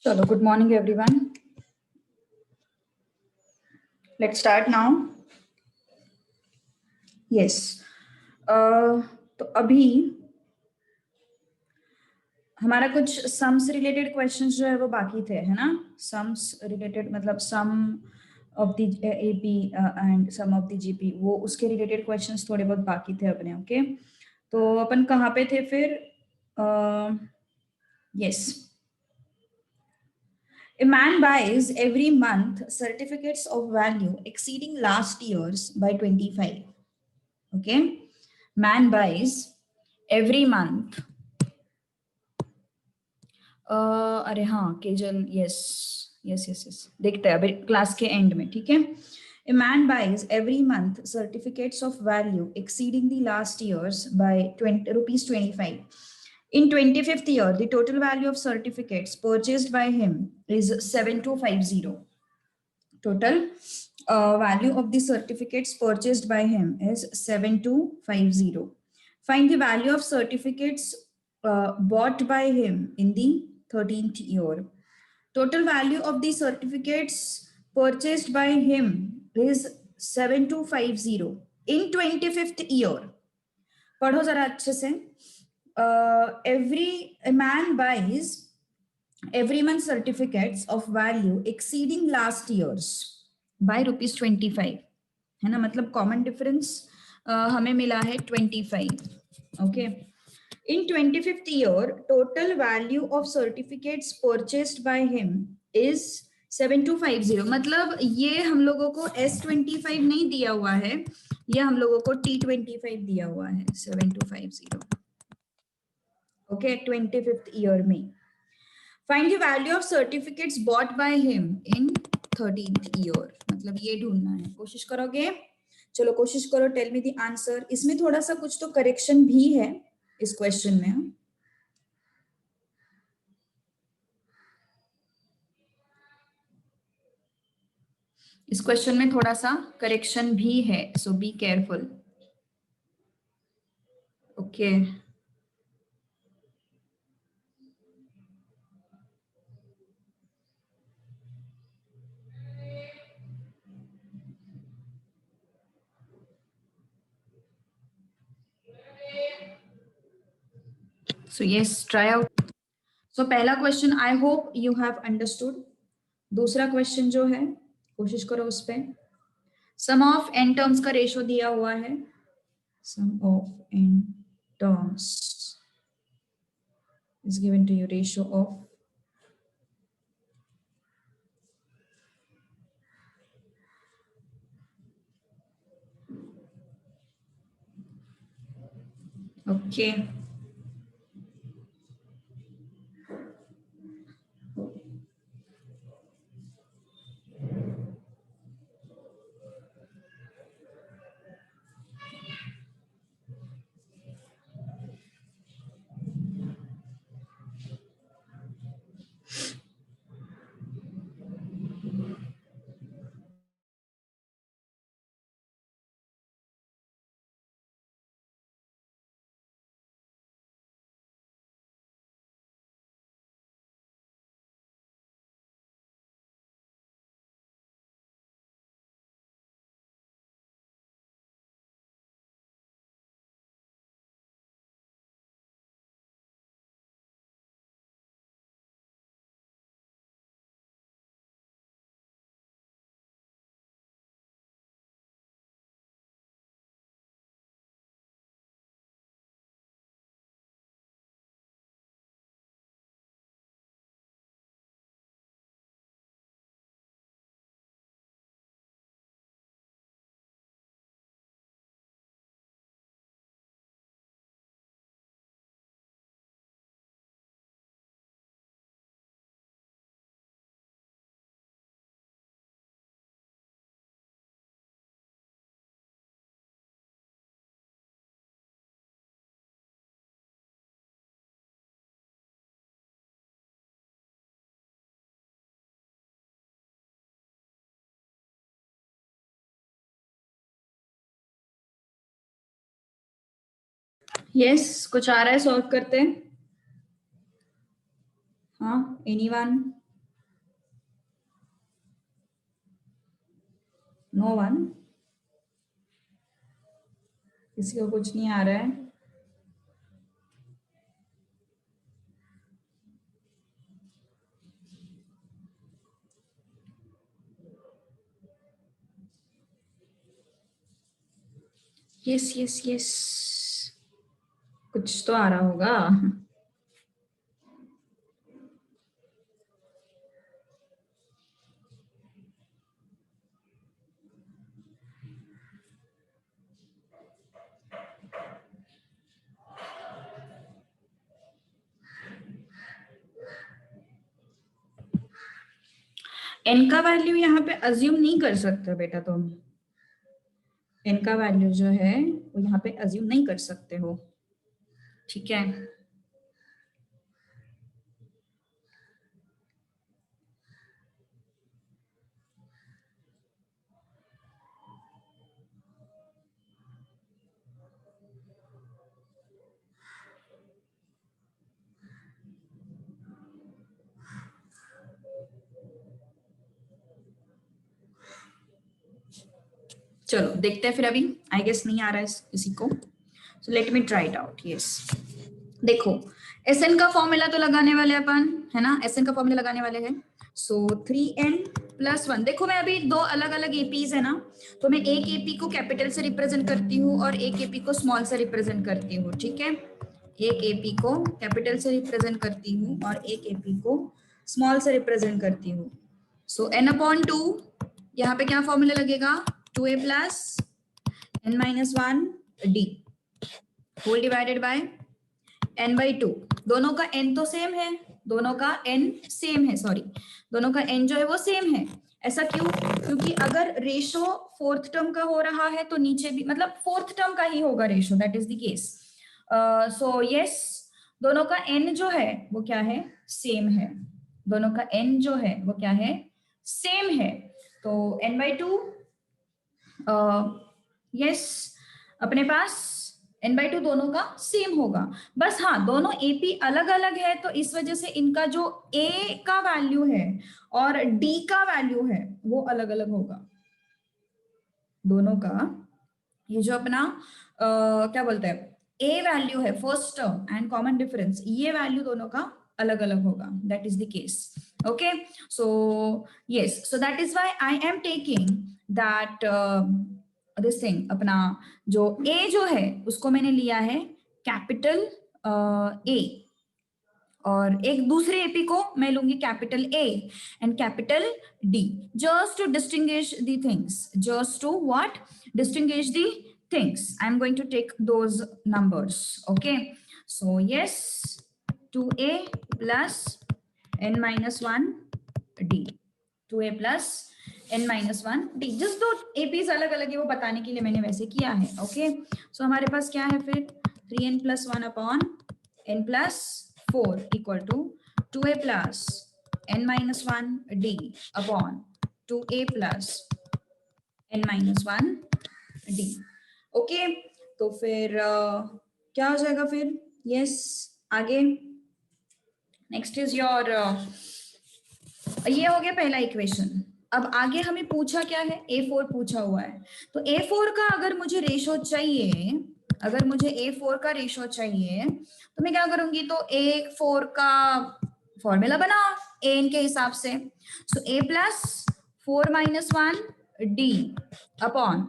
चलो, good morning everyone. Let's start now. Yes. तो अभी हमारा कुछ सम्स रिलेटेड क्वेश्चंस जो है वो बाकी थे, है ना. सम्स रिलेटेड मतलब sum of the AP and sum of the GP, वो उसके रिलेटेड क्वेश्चंस थोड़े बहुत बाकी थे अपने. ओके, तो अपन कहाँ पे थे फिर. Yes. A man buys every month certificates of value exceeding last year's by 25. Okay. Man buys every month. अरे हाँ Kejal. Yes yes yes yes, देखते हैं अभी क्लास के एंड में. ठीक है. A man buys every month certificates of value exceeding the last year's by 20 rupees 25. In 25th year, the total value of certificates purchased by him is 7250. Total value of the certificates purchased by him is 7250. Find the value of certificates bought by him in the 13th year. Total value of the certificates purchased by him is 7250 in 25th year. पढ़ो जरा अच्छे से. Every man buys every month certificates of value exceeding last year's by rupees 25, है ना. मतलब common difference हमें मिला है 25. Okay. In 25th year, total value of certificates purchased by him is 7250. मतलब ये हम लोगों को S25 नहीं दिया हुआ है, ये हम लोगों को T25 दिया हुआ है. 7250. ओके. 25th year में. Find the value of certificates bought by him in 13th year. मतलब ये ढूंढना है. कोशिश करोगे? चलो कोशिश करो. Tell me the answer. इसमें थोड़ा सा कुछ तो करेक्शन भी है इस क्वेश्चन में. इस क्वेश्चन में थोड़ा सा करेक्शन भी है, so be careful. Okay. So yes, try out. So पहला question I hope you have understood. दूसरा क्वेश्चन जो है कोशिश करो उस पे. सम ऑफ एन टर्म्स का रेशो दिया हुआ है. Sum of n terms is given to you. Ratio of okay. Yes, कुछ आ रहा है सॉल्व करते हैं. हाँ, एनीवन. नो वन, किसी को कुछ नहीं आ रहा है? यस यस यस, कुछ तो आ रहा होगा। एन का वैल्यू यहाँ पे अज्यूम नहीं कर सकते बेटा तुम। एन का वैल्यू जो है वो यहाँ पे अज्यूम नहीं कर सकते हो, ठीक है। चलो देखते हैं फिर, अभी आई गेस नहीं आ रहा है किसी को, so let me try it out. Yes, देखो एस एन का फॉर्मूला तो लगाने वाले अपन, है ना, एस एन का फॉर्मूला लगाने वाले हैं। सो 3n+1, देखो मैं अभी दो अलग अलग एपीज है ना, तो मैं एक एपी को कैपिटल से रिप्रेजेंट करती हूँ और एक एपी को स्मॉल से रिप्रेजेंट करती हूँ, ठीक है। एक एपी को कैपिटल से रिप्रेजेंट करती हूँ और एक एपी को स्मॉल से रिप्रेजेंट करती हूँ। सो n/2, यहाँ पे क्या फॉर्मूला लगेगा, 2a + n-1 d whole divided by n/2। दोनों का n तो सेम है, दोनों का n सेम है, सॉरी, दोनों का n जो है वो सेम है। ऐसा क्यों? क्योंकि अगर रेशो फोर्थ टर्म का हो रहा है तो नीचे भी मतलब फोर्थ टर्म का ही होगा ratio, that is the case. So yes, दोनों का n जो है वो क्या है, सेम है। दोनों का n जो है वो क्या है, सेम है। तो n/2, यस, अपने पास n/2 दोनों का सेम होगा। बस हाँ, दोनों एपी अलग अलग है तो इस वजह से इनका जो a का वैल्यू है और d का वैल्यू है वो अलग अलग होगा। दोनों का ये जो अपना क्या बोलते हैं, a वैल्यू है first term and common difference, ये वैल्यू दोनों का अलग अलग होगा, that is the case. Okay, so yes, so that is why I am taking that this thing, अपना जो a जो है उसको मैंने लिया है कैपिटल A, और एक दूसरे एपी को मैं लूंगी capital A and capital D, just to distinguish the things, just to what, distinguish the things. I am going to take those numbers, okay. So yes, 2a + n-1 d, 2a + n-1 d, just दो APs अलग अलग है वो बताने के लिए मैंने वैसे किया है, ओके। सो हमारे पास क्या है फिर, 3n+1/n+4 = 2a + n-1 d upon 2a + n-1 d, okay. तो फिर क्या हो जाएगा फिर, यस, आगे नेक्स्ट इज योर, ये हो गया पहला इक्वेशन। अब आगे हमें पूछा क्या है, A4 पूछा हुआ है। तो A4 का अगर मुझे रेशो चाहिए, अगर मुझे A4 का रेशो चाहिए तो मैं क्या करूंगी, तो A4 का फॉर्मूला बना an के हिसाब से। So a + 4 - 1 d upon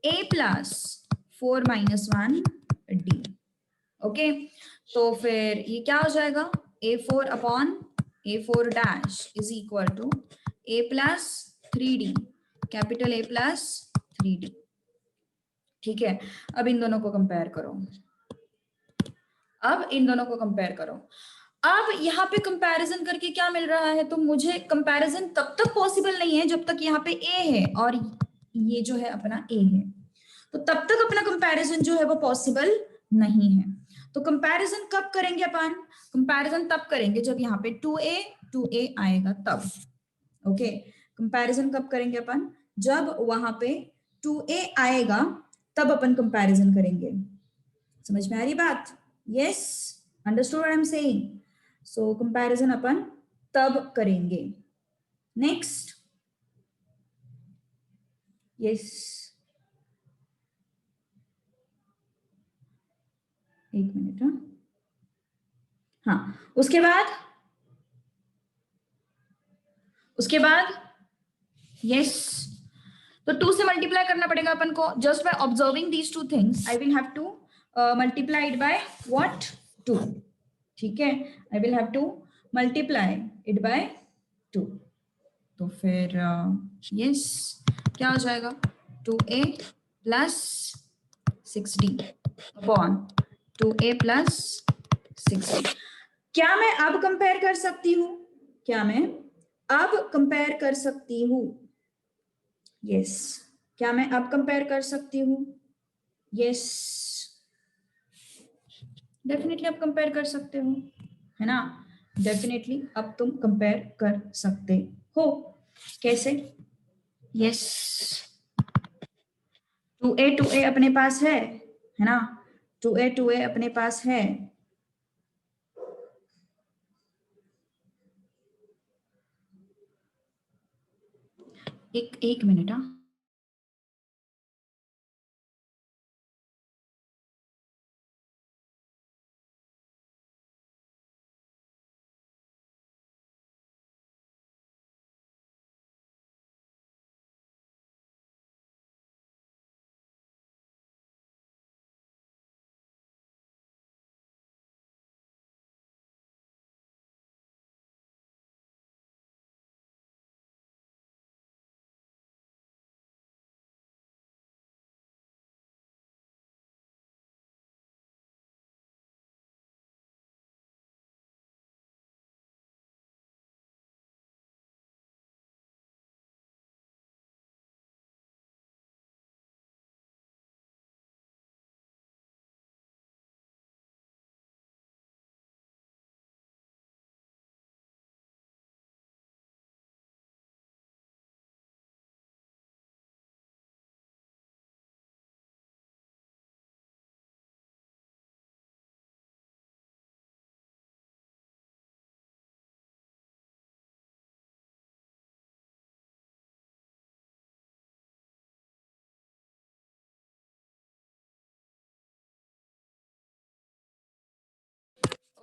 a + 4 - 1 d, okay. तो फिर ये क्या हो जाएगा, A4 upon A4 dash is equal to a + 3d, capital A + 3d, ठीक है। अब इन दोनों को कंपेयर करो, अब इन दोनों को कंपेयर करो। अब यहाँ पे कंपैरिजन करके क्या मिल रहा है, तो मुझे कंपैरिजन तब तक पॉसिबल नहीं है जब तक यहाँ पे a है और ये जो है अपना a है, तो तब तक अपना कंपैरिजन जो है वो पॉसिबल नहीं है। तो कंपैरिजन कब करेंगे अपन, कंपैरिजन तब करेंगे जब यहाँ पे 2a आएगा तब, ओके। कंपैरिजन कब करेंगे अपन, जब वहां पे 2a आएगा तब अपन कंपैरिजन करेंगे। समझ में आ रही बात, yes, understood what I am saying. So comparison अपन तब करेंगे। नेक्स्ट, यस, एक मिनट। हाँ, उसके बाद यस, तो 2 से मल्टीप्लाई करना पड़ेगा अपन को। Just by observing these two things I will have to multiply it by what, 2। ठीक है, I will have to multiply it by 2। तो फिर यस क्या हो जाएगा, 2a plus 60 upon 2a plus 60। क्या मैं अब कंपेयर कर सकती हूँ? क्या मैं अब कंपेयर कर सकती हूँ? यस, क्या मैं अब कंपेयर कर सकती हूँ? यस, डेफिनेटली अब कंपेयर कर सकते हो, है ना? डेफिनेटली अब तुम कंपेयर कर सकते हो। कैसे? यस, 2a अपने पास है ना? 2a अपने पास है। एक मिनट। हाँ,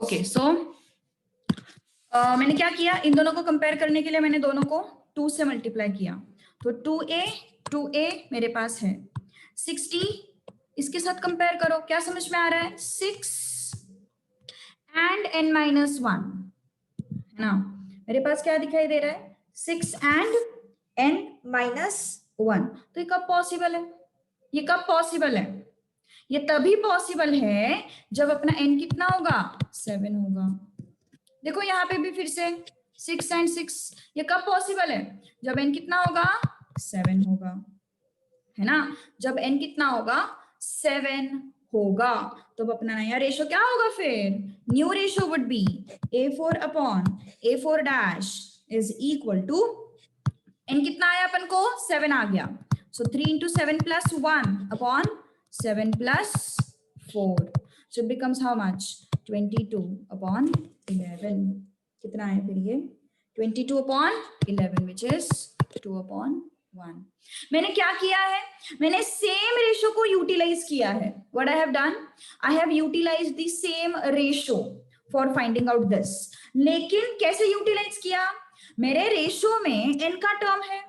ओके। सो मैंने क्या किया, इन दोनों को कंपेयर करने के लिए मैंने दोनों को 2 से मल्टीप्लाई किया। तो 2a मेरे पास है, 60 इसके साथ कंपेयर करो, क्या समझ में आ रहा है? 6 एंड n माइनस 1, है ना? मेरे पास क्या दिखाई दे रहा है? 6 एंड n माइनस 1। तो ये कब पॉसिबल है? ये कब पॉसिबल है? ये तभी पॉसिबल है जब अपना n कितना होगा? 7 होगा। देखो यहाँ पे भी फिर से 6 एंड 6, ये कब पॉसिबल है? जब n कितना होगा? 7 होगा, है ना? जब n कितना होगा? 7 होगा। तो अब अपना नया रेशो क्या होगा फिर? New ratio would be a4 upon a4 dash is equal to, n कितना आया अपन को? 7 आ गया। सो 3 into 7 plus 1 upon 7 plus 4. So it becomes how much? 22 upon 11. कितना है फिर ये? 22 upon 11 which is 2 upon 1. मैंने क्या किया है? मैंने सेम रेशो को यूटिलाइज किया है. What I have done? I have utilized the same ratio for finding out this. लेकिन कैसे यूटिलाइज किया? मेरे रेशो में n का टर्म है.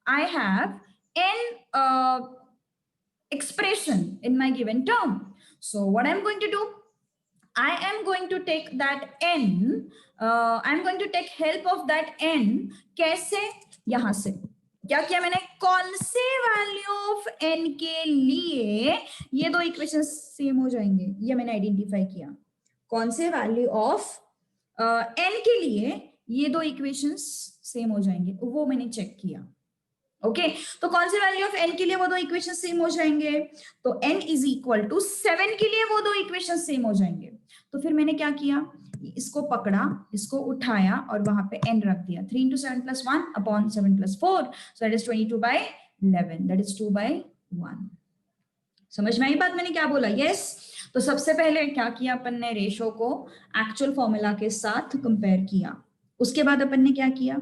I have n expression in my given term. So what I'm going to do? I am going to take that n. I'm going to take help of that n. कैसे? यहां से क्या किया मैंने? कौन से वैल्यू ऑफ n के लिए ये दो इक्वेशन सेम हो जाएंगे, ये मैंने आइडेंटिफाई किया। कौन से वैल्यू ऑफ n के लिए ये दो इक्वेशंस सेम हो जाएंगे, वो मैंने चेक किया। ओके तो कौन से वैल्यू ऑफ n के लिए वो दो इक्वेशन सेम हो जाएंगे? तो n इज इक्वल टू 7 के लिए वो दो इक्वेशन सेम हो जाएंगे। तो फिर मैंने क्या किया, इसको पकड़ा, इसको उठाया और वहां पे n रख दिया। 3 into 7 plus 1 upon 7 plus 4, so that is 22 by 11, that is 2 by 1। समझ में आई बात मैंने क्या बोला? यस। तो सबसे पहले क्या किया अपन ने? रेशो को एक्चुअल फॉर्मूला के साथ कंपेयर किया। उसके बाद अपन ने क्या किया?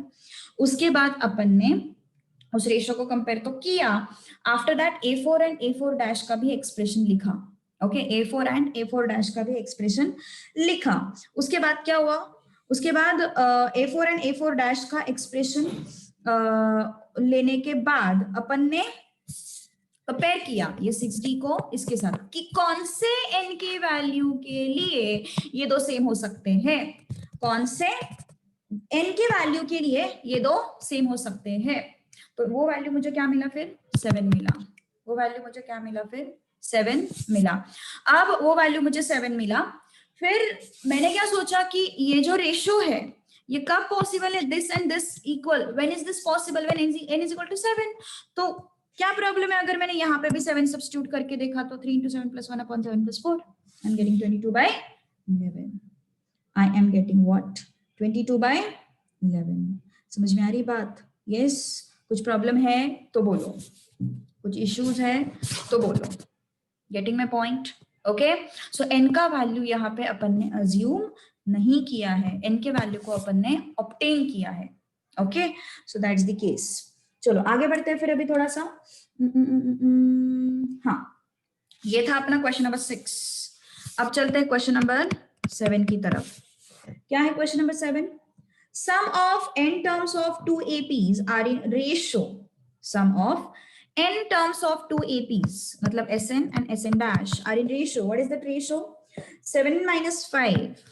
उसके बाद अपन ने उस रेशो को कंपेयर तो किया, after that A4 and A4 dash का भी एक्सप्रेशन लिखा, okay, A4 and A4 dash का भी एक्सप्रेशन लिखा। उसके बाद क्या हुआ, उसके बाद A4 एंड A4 डैश का एक्सप्रेशन लेने के बाद अपन ने कंपेयर किया ये 6D को इसके साथ कि कौन से n की वैल्यू के लिए ये दो सेम हो सकते हैं, कौन से n की वैल्यू के लिए ये दो सेम हो सकते हैं। तो वो वैल्यू मुझे क्या मिला फिर 7 मिला, वो वैल्यू मुझे क्या मिला फिर 7 मिला। अब वो वैल्यू मुझे 7 मिला, फिर मैंने क्या सोचा कि ये जो रेशो है ये कब पॉसिबल है, this and this equal, when is this possible, when n is equal to 7। तो क्या प्रॉब्लम है अगर मैंने यहाँ पे भी 7 सब्स्टिट्यूट करके देखा तो 3 into 7 plus 1 upon 7 plus 4, I am getting 22 by 11. I am getting what? 22 by 11. समझ में आ रही बात? Yes. कुछ प्रॉब्लम है तो बोलो, कुछ इश्यूज है तो बोलो। Getting my point? Okay, so n का वैल्यू यहाँ पे अपन ने अज्यूम नहीं किया है, n के वैल्यू को अपन ने ऑब्टेन किया है। Okay, so that's the case. चलो आगे बढ़ते हैं फिर अभी थोड़ा सा। हाँ, ये था अपना क्वेश्चन नंबर 6। अब चलते हैं क्वेश्चन नंबर 7 की तरफ। क्या है question number 7? Sum of n terms of two APs are in ratio. Sum of n terms of two APs, मतलब Sn and Sn dash are in ratio. What is that ratio? 7n minus 5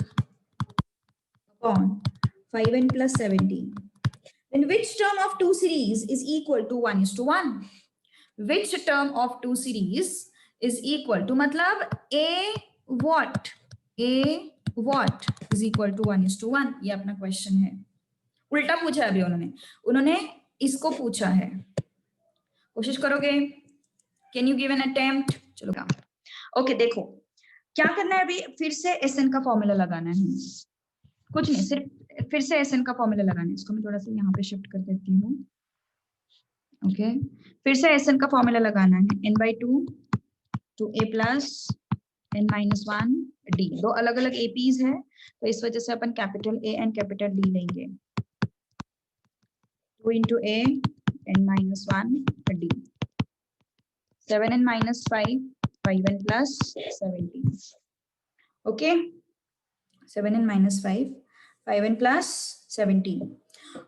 upon 5n plus 17. Then which term of two series is equal to 1:1? Which term of two series is equal to, मतलब A what? A what is equal to 1:1? ये अपना question है। उल्टा पूछा है अभी उन्होंने इसको पूछा है। कोशिश करोगे? Can you give an attempt? चलो ओके, देखो क्या करना है अभी, फिर से Sn का फॉर्मूला लगाना है, कुछ नहीं, सिर्फ फिर से Sn का फॉर्मूला लगाना है। इसको मैं थोड़ा सा यहाँ पे शिफ्ट कर देती हूँ। ओके, फिर से Sn का फॉर्मूला लगाना है, n/2 to a plus n-1 d। दो अलग अलग APs है तो इस वजह से अपन capital A and capital D लेंगे। 2 into a n-1 d, 7n minus 5, 5n plus 17. Okay, 7n minus 5, 5n plus 17.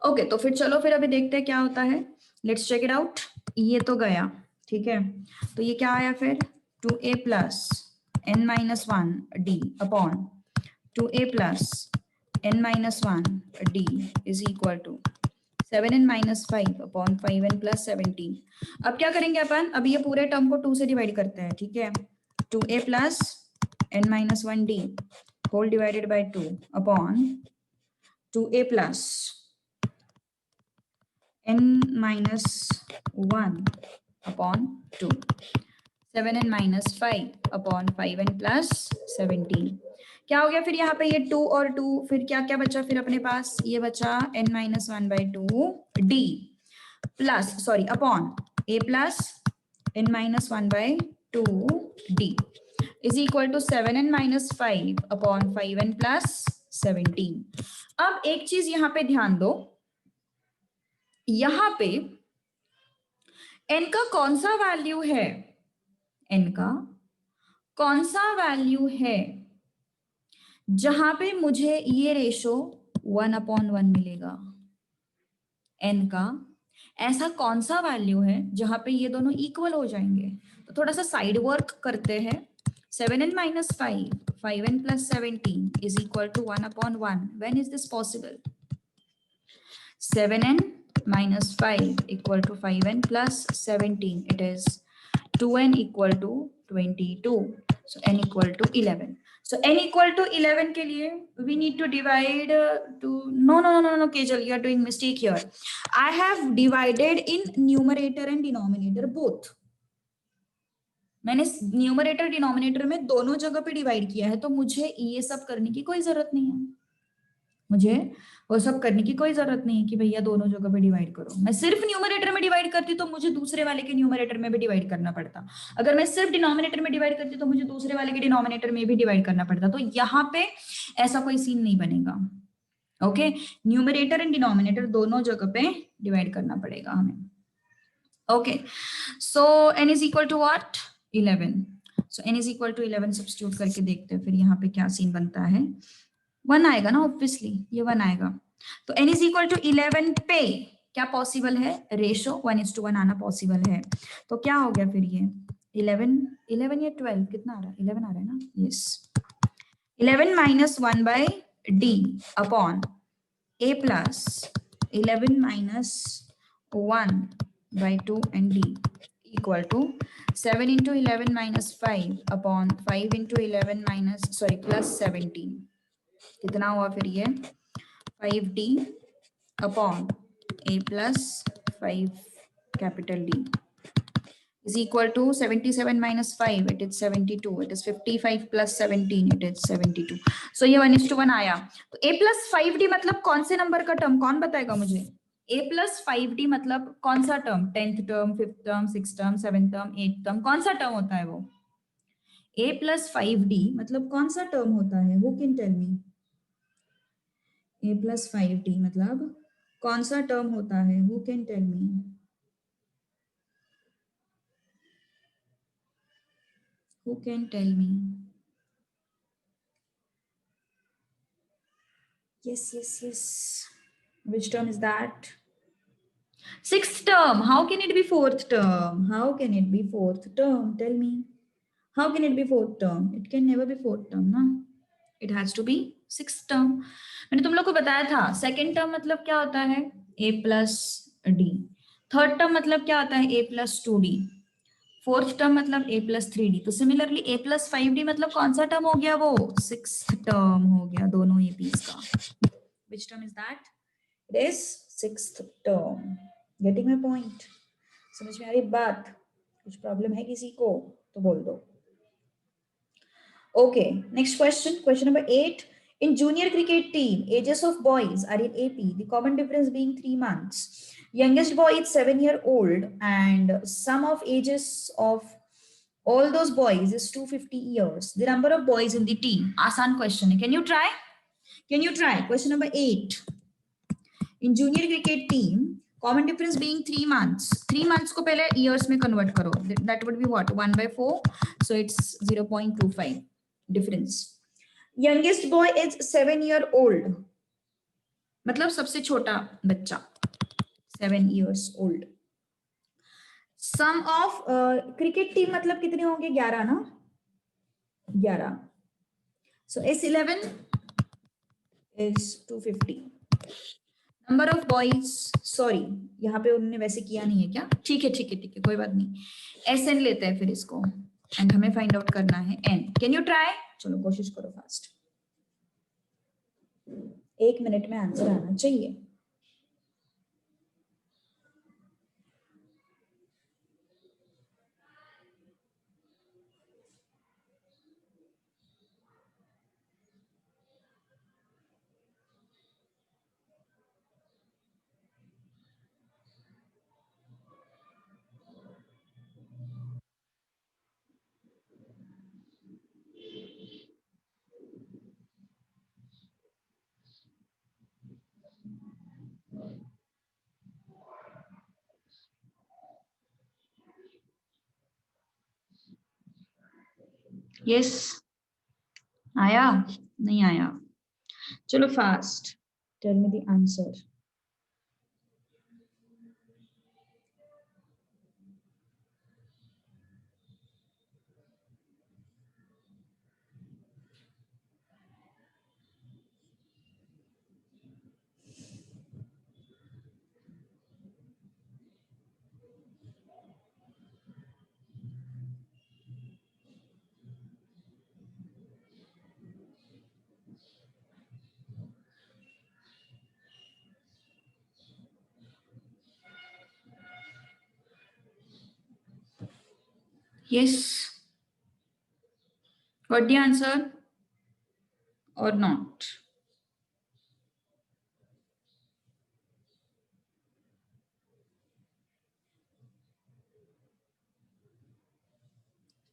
Okay, तो फिर चलो फिर अभी देखते हैं क्या होता है। Let's check it out. ये तो गया, ठीक है, तो ये क्या आया फिर 2a plus n-1 d upon 2a plus n-1 d is equal to 7n minus 5 upon 5n plus 17. अब क्या करेंगे अपन, अब ये पूरे टर्म को 2 से डिवाइड करते हैं, ठीक है, 2a plus n minus 1 d whole divided by 2 upon 2a plus n minus 1 upon 2, 7n minus 5 upon 5n plus 17. क्या हो गया फिर यहाँ पे, ये 2 और 2, फिर क्या क्या बचा फिर अपने पास, ये बचा n-1/2 d plus sorry upon a plus n-1/2 d is equal to 7n minus 5 अपॉन 5n plus 17. अब एक चीज यहाँ पे ध्यान दो, यहाँ पे n का कौन सा वैल्यू है, n का कौन सा वैल्यू है जहां पे मुझे ये रेशो 1/1 मिलेगा। n का ऐसा कौन सा वैल्यू है जहां पे ये दोनों इक्वल हो जाएंगे। तो थोड़ा सा साइड वर्क करते हैं। 7n minus 5, 5n plus 17 is equal to 1/1. When is this possible? 7n minus 5 equal to 5n plus 17. It is 2n equal to 22. So n equal to 11. So n equal to 11 के लिए we need to divide to no Kejal, you are doing mistake here. I have divided in numerator and denominator both. मैंने numerator denominator में दोनों जगह पे divide किया है, तो मुझे ये सब करने की कोई जरूरत नहीं है। मुझे वो सब करने की कोई जरूरत नहीं है कि भैया दोनों जगह पे डिवाइड करो। मैं सिर्फ न्यूमरेटर में डिवाइड करती तो मुझे दूसरे वाले के न्यूमरेटर में भी डिवाइड करना पड़ता। अगर मैं सिर्फ डिनोमिनेटर में डिवाइड करती तो मुझे दूसरे वाले के डिनोमिनेटर में भी डिवाइड करना पड़ता। तो यहाँ पे ऐसा कोई सीन नहीं बनेगा। ओके, न्यूमरेटर एंड डिनोमिनेटर दोनों जगह पे डिवाइड करना पड़ेगा हमें। Okay, so n is equal to what? 11. So n is equal to 11 substitute करके देखते हैं फिर यहाँ पे क्या सीन बनता है. 1 आएगा ना ऑब्वियसली, ये 1 आएगा. तो n is equal to 11 पे क्या पॉसिबल है? रेशो 1:1 आना पॉसिबल है. तो क्या हो गया फिर ये 11 या 12 कितना आ रहा है? 11 आ रहा है ना. Yes, 11 minus 1 by d upon a plus 11 minus 1 by 2 and d equal to 7 into 11 minus 5 upon 5 into 11 minus plus 17. कितना हुआ फिर ये 5d upon a plus 5 capital D is equal to 77 minus 5, it is 72. It is 55 plus 17, it is 72. So ये 1:1 आया. तो a plus 5d मतलब कौन से नंबर का टर्म, कौन बताएगा मुझे? a plus 5d मतलब कौन सा term? 10th term, 5th term, 6th term, 7th term, 8th term, कौन सा टर्म होता है वो? a plus 5d मतलब कौन सा टर्म होता है? Who can tell me? a plus 5d मतलब कौन सा टर्म होता है? Who can tell me? Who can tell me? Yes. Which term is that? 6th term. How can it be 4th term? How can it be 4th term? Tell me. How can it be 4th term? It can never be 4th term, ना? It has to be 6th term. मैंने तुम लोग को बताया था, second term मतलब क्या होता है? A plus D. Third term मतलब क्या होता है? A plus 2D. Fourth term मतलब a plus 3d. तो सिमिलरली a plus 5d मतलब कौन सा टर्म हो गया? वो 6th टर्म हो गया दोनों ये पीस का. Which term is that? It is 6th term. Getting my point? समझ में आ रही बात? कुछ प्रॉब्लम है किसी को तो बोल दो. Okay, next question. Question number 8. In junior cricket team, ages of boys are in AP, the common difference being 3 months. Youngest boy is 7-year-old and sum of ages of all those boys is 250 years. The number of boys in the team. Asan question. Can you try? Question number 8. In junior cricket team, common difference being 3 months. 3 months को पहले years में convert करो. That would be what? 1/4. So it's 0.25 difference. Youngest boy is 7-year-old. मतलब सबसे छोटा बच्चा 7 years old. Sum of cricket team मतलब कितने होंगे? 11 ना? 11. So S11 is 250. Number of boys, sorry यहाँ पे उन्होंने वैसे किया नहीं है क्या? ठीक है कोई बात नहीं. SN लेते हैं फिर इसको एंड हमें फाइंड आउट करना है N. Can you try? चलो कोशिश करो फास्ट. 1 मिनट में आंसर आना चाहिए. यस, आया नहीं आया? चलो fast. Tell me the answer. Yes. Got the answer or not?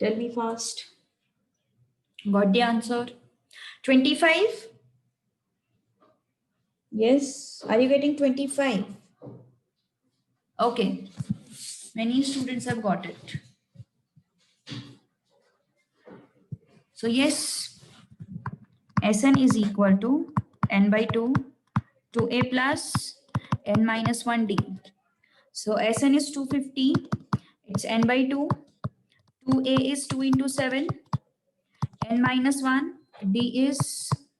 Tell me fast. Got the answer? 25? Yes. Are you getting 25? Okay. Many students have got it. So yes, Sn is equal to n by 2 2a plus n minus 1d. So Sn is 250. It's n by 2. 2a is 2 into 7. n minus 1. d is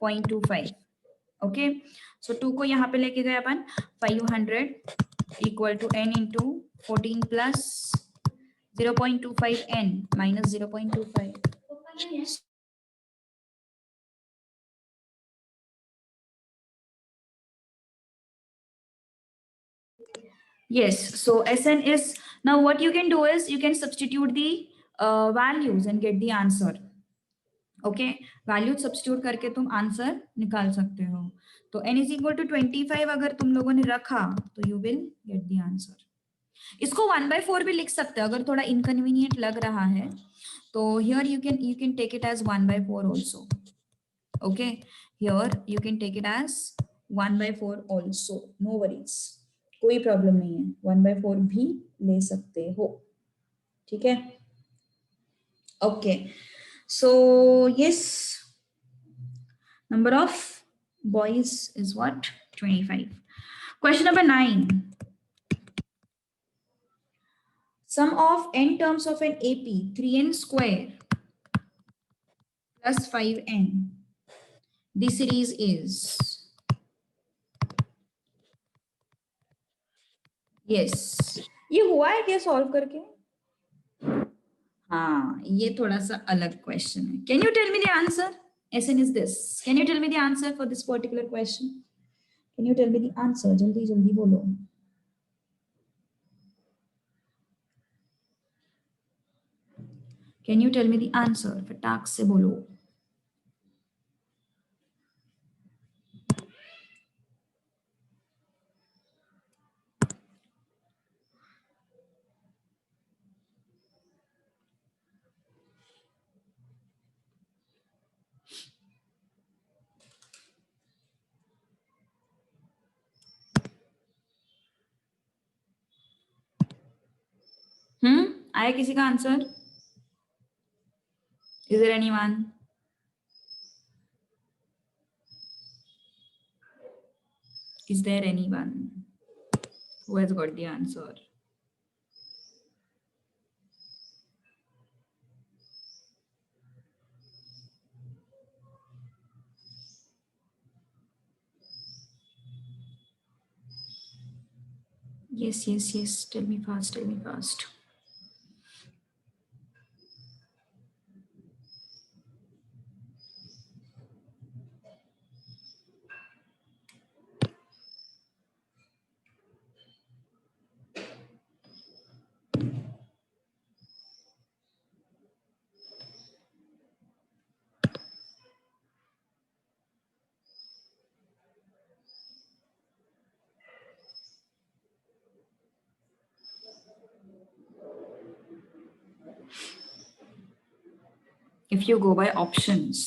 0.25. Okay. So 2 को यहाँ पे लेके गए अपन 500 equal to n into 14 plus 0.25 n minus 0.25. Yes, so Sn is, now what you can do is you can substitute the values and get the answer. Okay, value substitute करके तुम answer निकाल सकते हो. तो n इज इक्वल टू 25 अगर तुम लोगों ने रखा तो you will get the answer. इसको 1/4 भी लिख सकते हो अगर थोड़ा इनकन्वीनियंट लग रहा है तो here you can take it as 1/4 also. Okay, here you can take it as 1/4 also, no worries, कोई प्रॉब्लम नहीं है, 1/4 भी ले सकते हो. ठीक है, okay. So yes, number of boys is what? 25. Question number 9. Sum of n terms of an AP 3n square plus 5n. The series is, yes, ये हुआ है क्या सॉल्व करके? हाँ, ये थोड़ा सा अलग क्वेश्चन है. Can you tell me the answer? Sn is this. Can you tell me the answer for this particular question? Can you tell me the answer? जल्दी जल्दी बोलो. Can you tell me the answer? फटाक से बोलो. आया किसी का answer? Is there anyone? Is there anyone who has got the answer? Yes, yes, yes. Tell me fast, tell me fast. If you go by options.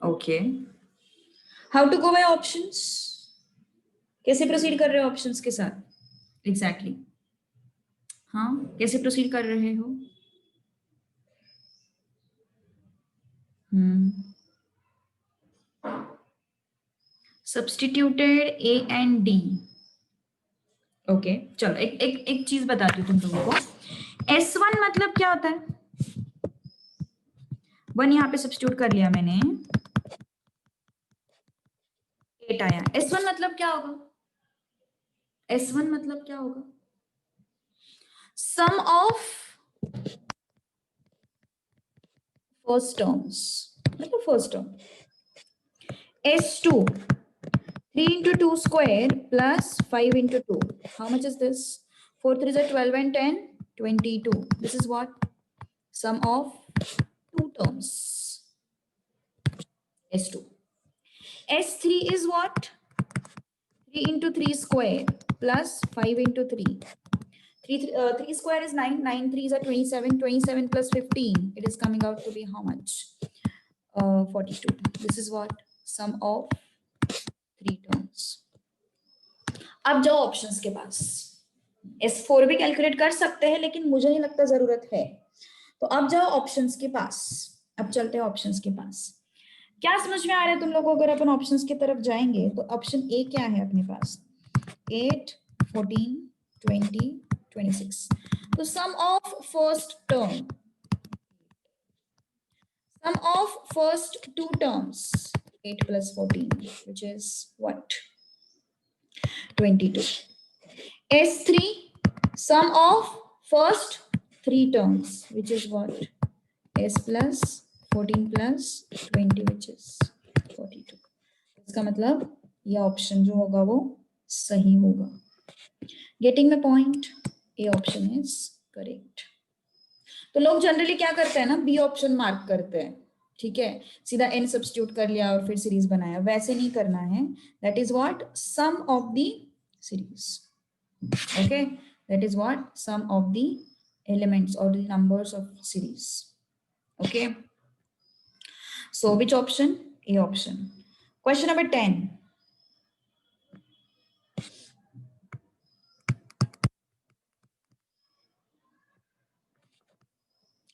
Okay. How to go by options? कैसे proceed कर रहे हो options के साथ? Exactly हाँ, कैसे proceed कर रहे हो? Substituted A and D. Okay, चलो एक चीज बताती हूँ तुम लोगों को. S1 मतलब क्या होता है? 1 यहाँ पे सब्स्टिट्यूट कर लिया मैंने, 8 आया. S1 मतलब क्या होगा? S1 मतलब क्या होगा? सम ऑफ फर्स्ट टर्म्स, मतलब first term. S2 3 into 2 square plus 5 into 2. How much is this? 4 3s are 12 and 10, 22. This is what? Sum of two terms. S2. S3 is what? 3 into 3 square plus 5 into 3. 3 square is 9. 9 3s are 27. 27 plus 15. It is coming out to be how much? 42. This is what? Sum of three terms. अब जाओ options के पास। S4 भी calculate कर सकते हैं लेकिन मुझे नहीं लगता जरूरत है। तो अब जाओ ऑप्शंस के पास। अब चलते हैं ऑप्शंस के पास। क्या समझ में आ रहा है तुम लोगों को? अगर अपन ऑप्शंस की तरफ जाएंगे तो ऑप्शन ए क्या है अपने पास? 8, 14, 20, 26। तो sum of first term, sum of first two terms, 8 plus 14, which is what? 22. S3, sum of first three terms, which is what? S plus 14 plus 20, which is 42. इसका मतलब ये ऑप्शन जो होगा वो सही होगा। Getting the point? A option is correct. तो लोग जनरली क्या करते हैं ना, बी ऑप्शन मार्क करते हैं, ठीक है, सीधा n सब्स्टिट्यूट कर लिया और फिर सीरीज बनाया। वैसे नहीं करना है। That is what? Sum of the series. Okay, that is what? Sum of the elements और the numbers of series. Okay, so which option? A option. Question number 10।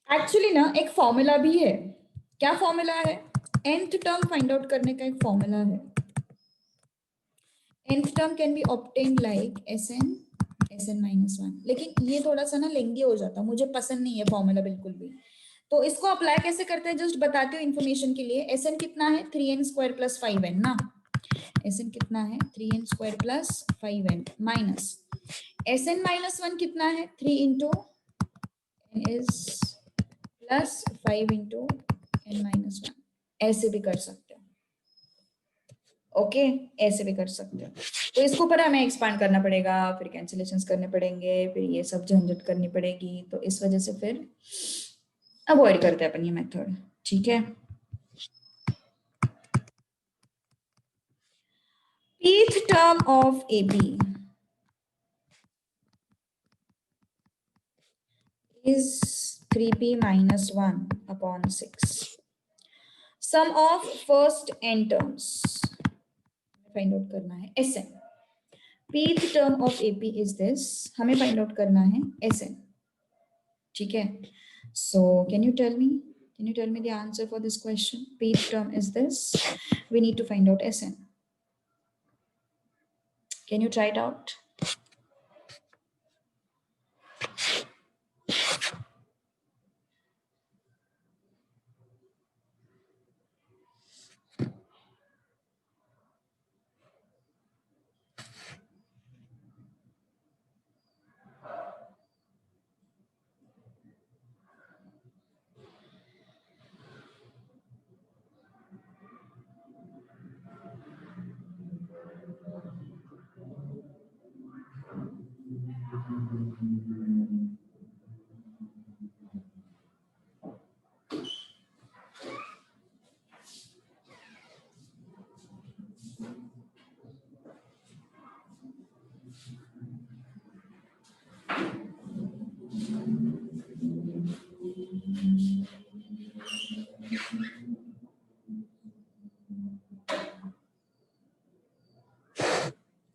Actually ना एक फॉर्मूला भी है। क्या फॉर्मूला है? nth टर्म फाइंड आउट करने का एक फॉर्मूला है। nth term can be obtained like Sn minus 1। लेकिन ये थोड़ा सा ना लेंगी हो जाता, मुझे पसंद नहीं है फॉर्मूला बिल्कुल भी। तो इसको अप्लाई कैसे करते हैं जस्ट बताती हूँ इन्फॉर्मेशन के लिए। Sn कितना है? 3n स्क्वायर प्लस 5n ना। Sn कितना है? 3n square plus 5n minus Sn minus 1 कितना है? 3 into n is plus 5 into n minus 1। ऐसे भी कर सकते हो। ओके, ऐसे भी कर सकते हो। तो इसको पर हमें एक्सपांड करना पड़ेगा, फिर कैंसिलेशंस करने पड़ेंगे, फिर ये सब झंझट करनी पड़ेगी। तो इस वजह से फिर अवॉइड करते हैं अपन ये मेथड, ठीक है। Pth term of AP is 3p minus 1 upon 6. Sum of first n terms find out करना है Sn। Pth term of AP is this, हमें find out करना है Sn, ठीक है। So can you tell me the answer for this question? Pth term is this, we need to find out Sn. Can you try it out?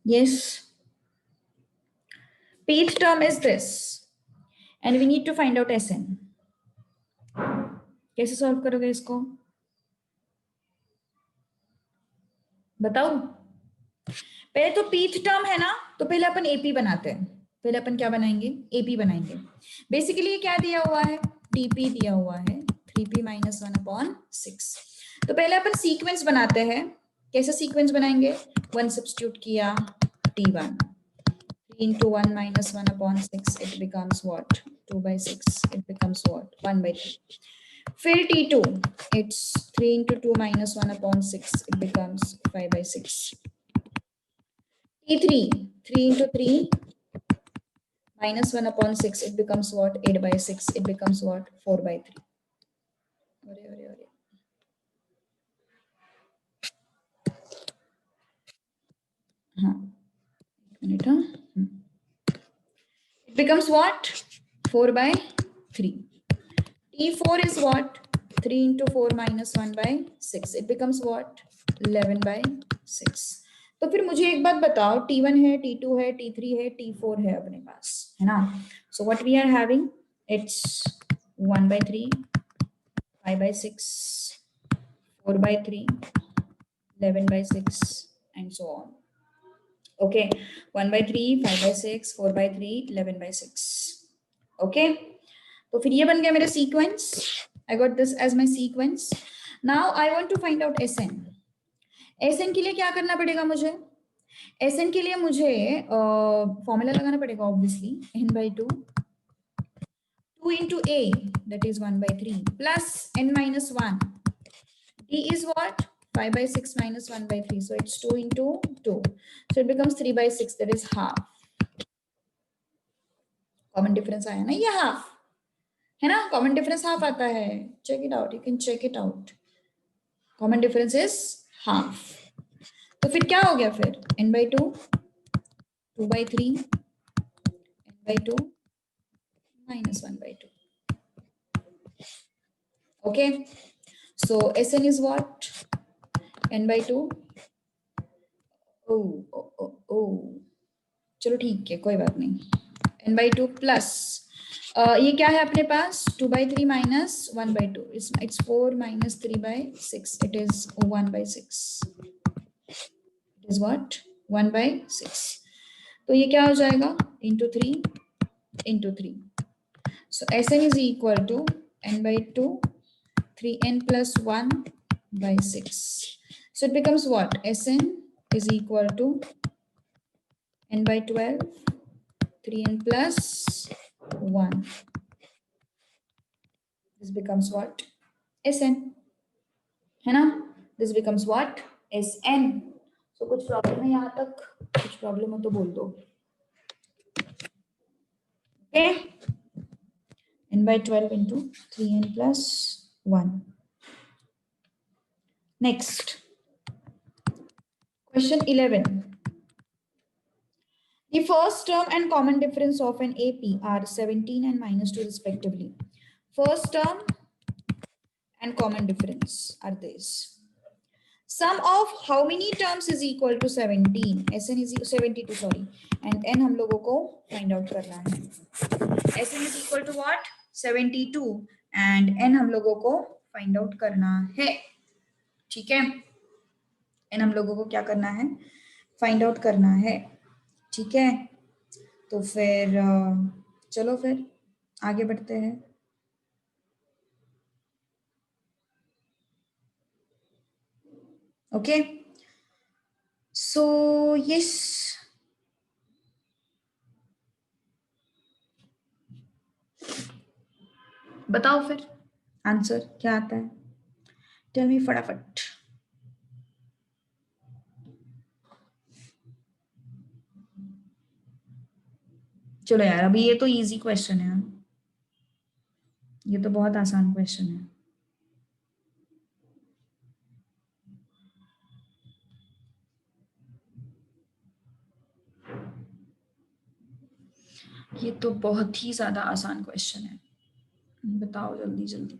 Yes, Pth term is this and we need to find out Sn. कैसे solve करोगे इसको बताओ? पहले तो pith term है ना, तो पहले अपन एपी बनाते हैं। पहले अपन क्या बनाएंगे? एपी बनाएंगे। बेसिकली क्या दिया हुआ है? टीपी दिया हुआ है 3p minus 1 upon 6। तो पहले अपन सीक्वेंस बनाते हैं। कैसे सीक्वेंस बनाएंगे? 1 सब्स्टिट्यूट किया t1, 3 into 1 minus 1 upon 6, it becomes what? 2 by 6, it becomes what? 1 by 3. फिर t2, it's 3 into 2 minus 1 upon 6, it becomes 5 by 6. T3, 3 into 3 minus 1 upon 6, it becomes what? 8 by 6, it becomes what? 4 by 3. It becomes what? 4 by 3. T4 is what? 3 into 4 minus 1 by 6. It becomes what? 11 by 6. तो फिर मुझे एक बात बताओ, T1 है, T2 है, T3 है, T4 है अपने पास, है ना? So what we are having, it's 1/3, 5/6, 4/3, 11/6 and so on. Okay, 1/3, 5/6, 4/3, 11/6. Okay, तो फिर ये बन गया मेरा sequence. I got this as my sequence. Now I want to find out Sn. Sn के लिए क्या करना पड़ेगा मुझे? Sn के लिए मुझे फॉर्मूला लगाना पड़ेगा obviously, n/2 2 into a, that is 1/3, plus n-1. D is what? 5/6 minus 1/3, so it's 2 into 2, so it becomes 3/6, that is half. Common difference आया ना, ये हाफ है ना, कॉमन डिफरेंस हाफ आता है. Check it out, you can check it out. Common difference is half. तो फिर क्या हो गया फिर, n/2 2/3 n/2 minus 1/2. Okay, so Sn is what? n/2. चलो ठीक है, कोई बात नहीं. n/2 प्लस ये क्या है अपने पास, 2/3 minus 1/2, it's 4 minus 3/6, it is 1/6. It is what? 1/6. तो ये क्या हो जाएगा, into 3 into 3. So Sn is equal to n/2 3n plus 1/6. So it becomes what? Sn is equal to n/12 3n plus 1. This becomes what? Sn. है ना? This becomes what? Sn. So कुछ problem है यहाँ तक? कुछ problem हो तो बोल दो. Okay? n/12 into 3n plus 1. Next. Question 11. The first term and common difference of an AP are 17 and -2 respectively. First term and common difference are this. Sum of how many terms is equal to 17? Sn is 72, sorry. And n हम लोगों को find out करना है. Sn is equal to what? 72. And n हम लोगों को find out करना है. ठीक है? n हम लोगों को क्या करना है? Find out करना है. ठीक है? तो फिर चलो फिर आगे बढ़ते हैं. Okay, so yes, बताओ फिर आंसर क्या आता है, टेल मी फटाफट. चलो यार, अभी ये तो इजी क्वेश्चन है, ये तो बहुत आसान क्वेश्चन है. ये तो बहुत ही ज्यादा आसान क्वेश्चन है, बताओ जल्दी जल्दी.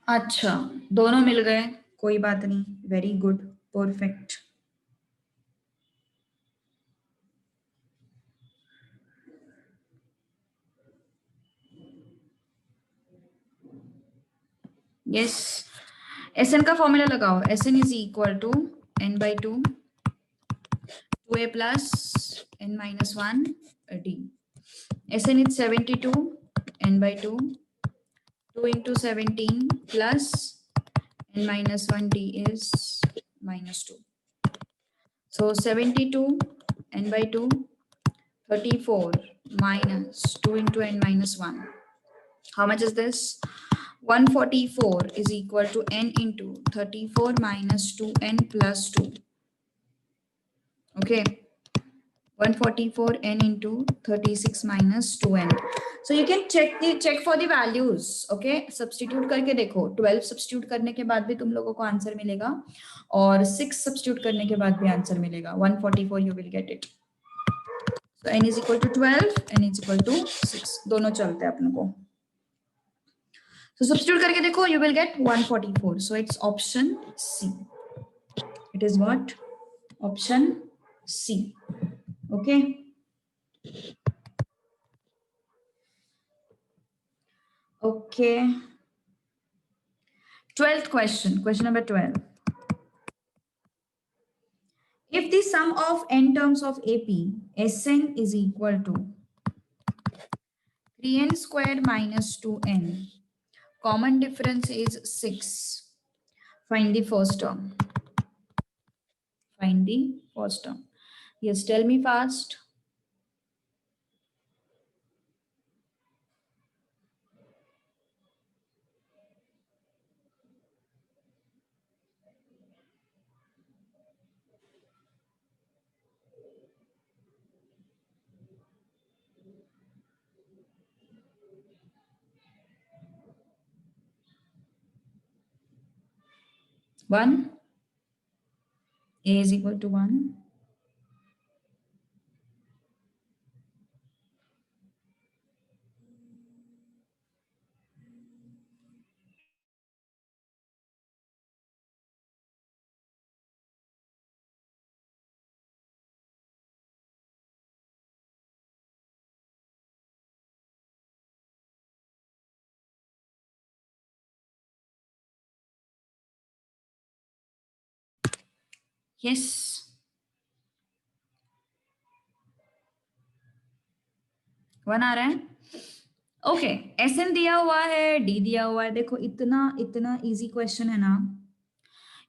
अच्छा, दोनों मिल गए, कोई बात नहीं, very good, perfect. Yes, Sn का फॉर्मूला लगाओ. Sn is equal to n/2 2a plus n-1 d. Sn is 72, n/2 2 into 17 plus n-1 d is minus 2. So 72 n by 2, 34 minus 2 into n minus 1. How much is this? 144 is equal to n into 34 minus 2n plus 2. Okay. 144 n into 36 minus 2n. So you can check for the values. Okay. Substitute करके देखो. 12 substitute करने के बाद भी तुम लोगों को answer मिलेगा और 6 substitute करने के बाद भी आंसर मिलेगा. 144 you will get it. So n is equal to 12, n is equal to 6. दोनों चलते हैं अपने को. So substitute करके देखो, you will get 144. So it's option C. It is what? Option C. Okay. Okay. 12th question, question number 12. If the sum of n terms of AP, Sn is equal to 3n square minus 2n. Common difference is 6. Find the first term. Find the first term. Yes, tell me fast. One. A is equal to 1. Yes. 1 आ रहा है. Okay, Sn दिया हुआ है, D दिया हुआ है. देखो इतना इजी क्वेश्चन है ना.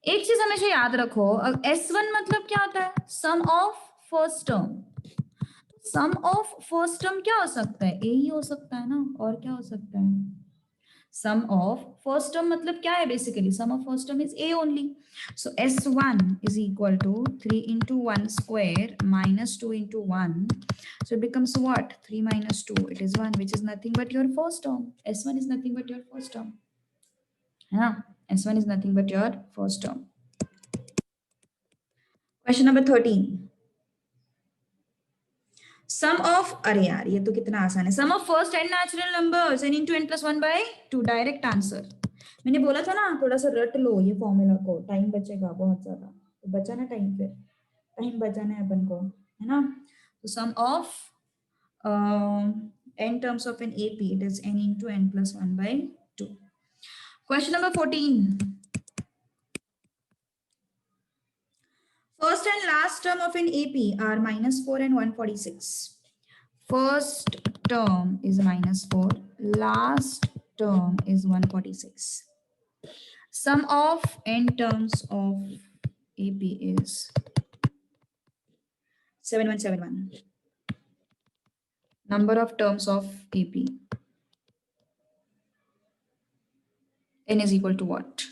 एक चीज हमेशा याद रखो, S1 मतलब क्या होता है? Sum of first term. Sum of first term क्या हो सकता है? ए ही हो सकता है ना, और क्या हो सकता है? Sum of first term मतलब क्या है basically? Sum of first term is A only. So S1 is equal to 3 into 1 square minus 2 into 1. So it becomes what? 3 minus 2. It is 1, which is nothing but your first term. S1 is nothing but your first term. Yeah, S1 is nothing but your first term. Question number 13. Sum of, अरे यार ये तो कितना आसान है. Sum of first n natural numbers n into n plus 1 by 2. Direct answer. मैंने बोला था ना थोड़ा सा रट लो ये फॉर्मूला को, टाइम बचेगा बहुत ज्यादा. तो बचा ना टाइम, फिर टाइम बचाना है अपन को, है ना. तो sum of n terms of an AP, it is n into n plus 1 by 2. Question number 14. First and last term of an AP are minus 4 and 146. First term is minus 4, last term is 146. Sum of n terms of AP is 7171. Number of terms of AP. N is equal to what?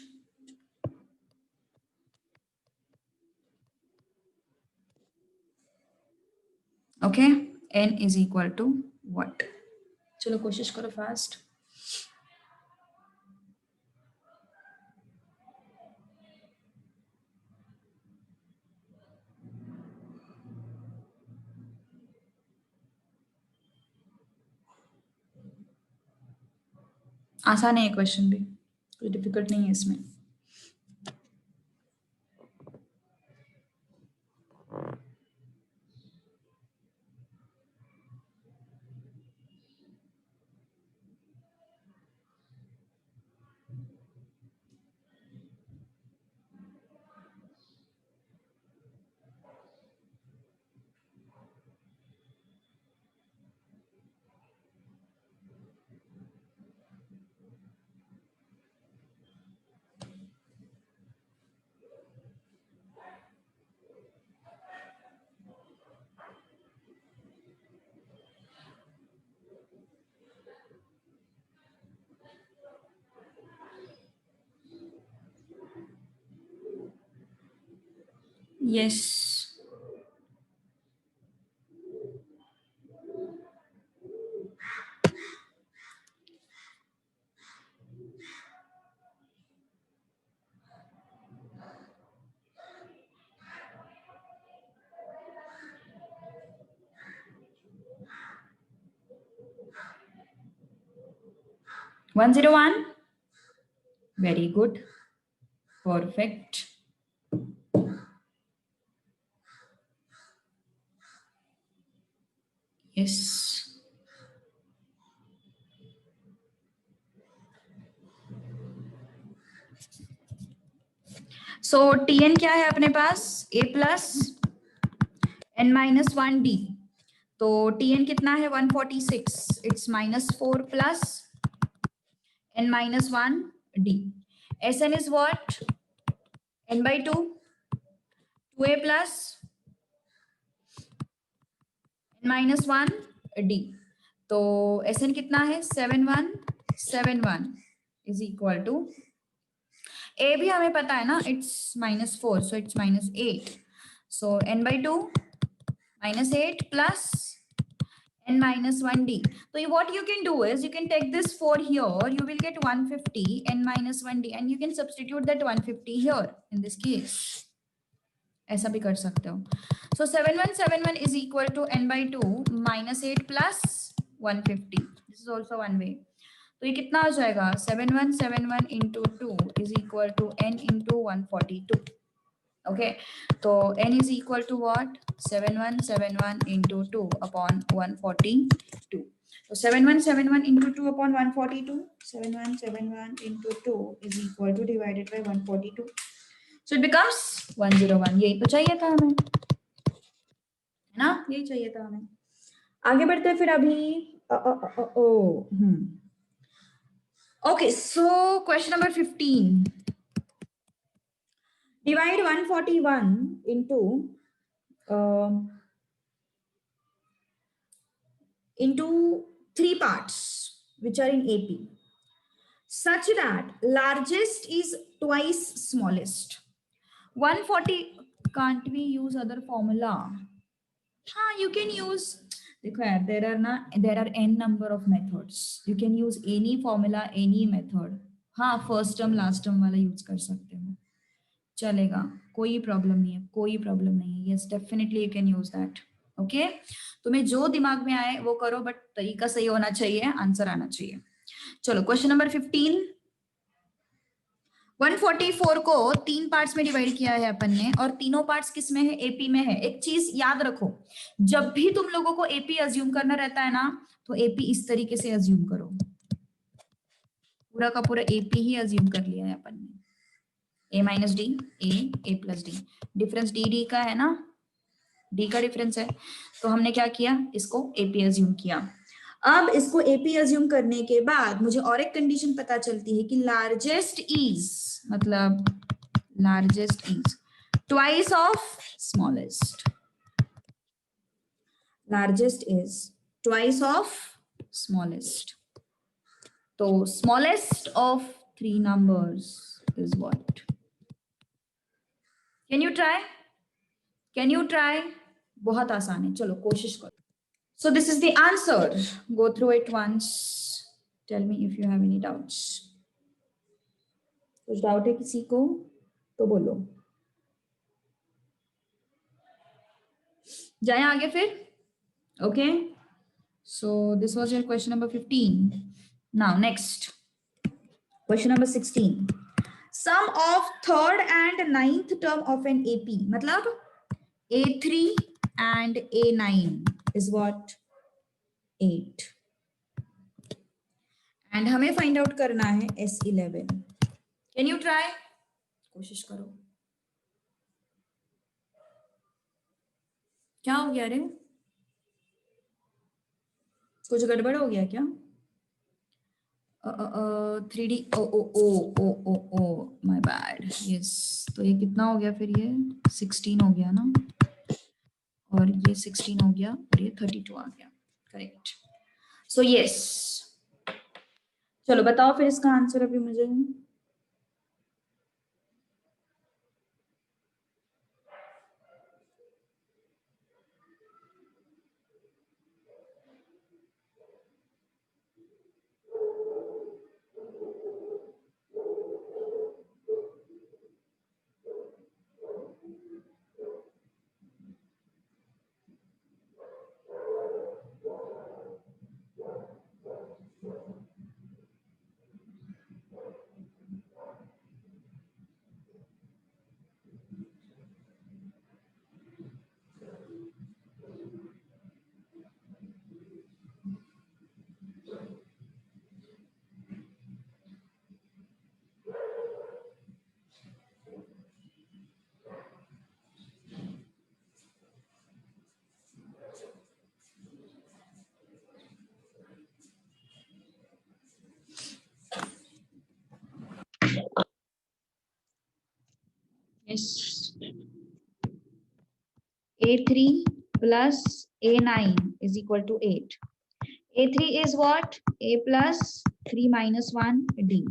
Okay, n is equal to what? चलो कोशिश करो fast. आसान है ये question भी, कोई difficult नहीं है इसमें. Yes, 101. Very good. Perfect. Yes. So Tn क्या है अपने पास? A plus n minus 1d. तो Tn कितना है? 146. It's -4 plus n minus 1d. Sn is what? n by 2. 2a plus n minus 1d. तो Sn कितना है? 7171 is equal to a भी हमें पता है ना, it's -4, so it's -8. So n by 2 -8 plus n minus 1d. So what you can do is you can take this 4 here, you will get 150 n minus 1d, and you can substitute that 150 here in this case. ऐसा भी कर सकते हो. So 7171 is equal to n by 2 -8 plus 150. This is also one way. तो ये कितना हो जाएगा? 7171 into 2 is equal to n into 142. Okay, तो n is equal to what? 7171 into 2 upon 142. So 7171 into 2 upon 142. 7171 into 2 is equal to divided by 142. So it becomes 101. यही तो चाहिए था हमें, है ना? यही चाहिए था हमें. आगे बढ़ते हैं फिर अभी. Okay, so question number 15. Divide 141 into 3 parts which are in AP, such that largest is twice smallest. 140, can't we use other formula? You can use, there are n number of methods. You can use any formula, any method. First term last term वाला use कर सकते हो, चलेगा, कोई problem नहीं है, कोई problem नहीं है. Yes, definitely you can use that. Okay, तुम्हें जो दिमाग में आए वो करो, बट तरीका सही होना चाहिए, आंसर आना चाहिए. चलो क्वेश्चन नंबर 15. 144 को 3 पार्ट्स में डिवाइड किया है अपन ने, और तीनों पार्ट्स किस में है? एपी में है. एक चीज याद रखो, जब भी तुम लोगों को एपी अज्यूम करना रहता है ना, तो एपी इस तरीके से अज्यूम करो. पूरा का पूरा एपी ही अज्यूम कर लिया है अपन ने. a minus D, A plus D. Difference D D का है ना, डी का डिफरेंस है. तो हमने क्या किया? इसको एपी अज्यूम किया. अब इसको एपी अज्यूम करने के बाद मुझे और एक कंडीशन पता चलती है कि लार्जेस्ट इज, मतलब largest is twice of smallest. Largest is twice of smallest. तो smallest of 3 numbers is what? Can you try? Can you try? बहुत आसान है, चलो कोशिश करो. So this is the answer. Go through it once. Tell me if you have any doubts. कुछ doubt है किसी को तो बोलो. जाए आगे फिर. Okay. So this was your question number 15. Now next. Question number 16. Sum of third and ninth term of an AP. मतलब A3 and A9 is what? 8. And हमें find out करना है S11. Can you try? कोशिश करो. क्या हो गया रे? कुछ गड़बड़ हो गया क्या? 3D. My bad. Yes. तो ये कितना हो गया फिर? ये 16 हो गया ना, और ये 16 हो गया, और ये 32 आ गया. करेक्ट. सो यस, चलो बताओ फिर इसका आंसर अभी मुझे. Yes. A3 plus A9 is equal to 8. A3 is what? A plus 3 minus 1 D.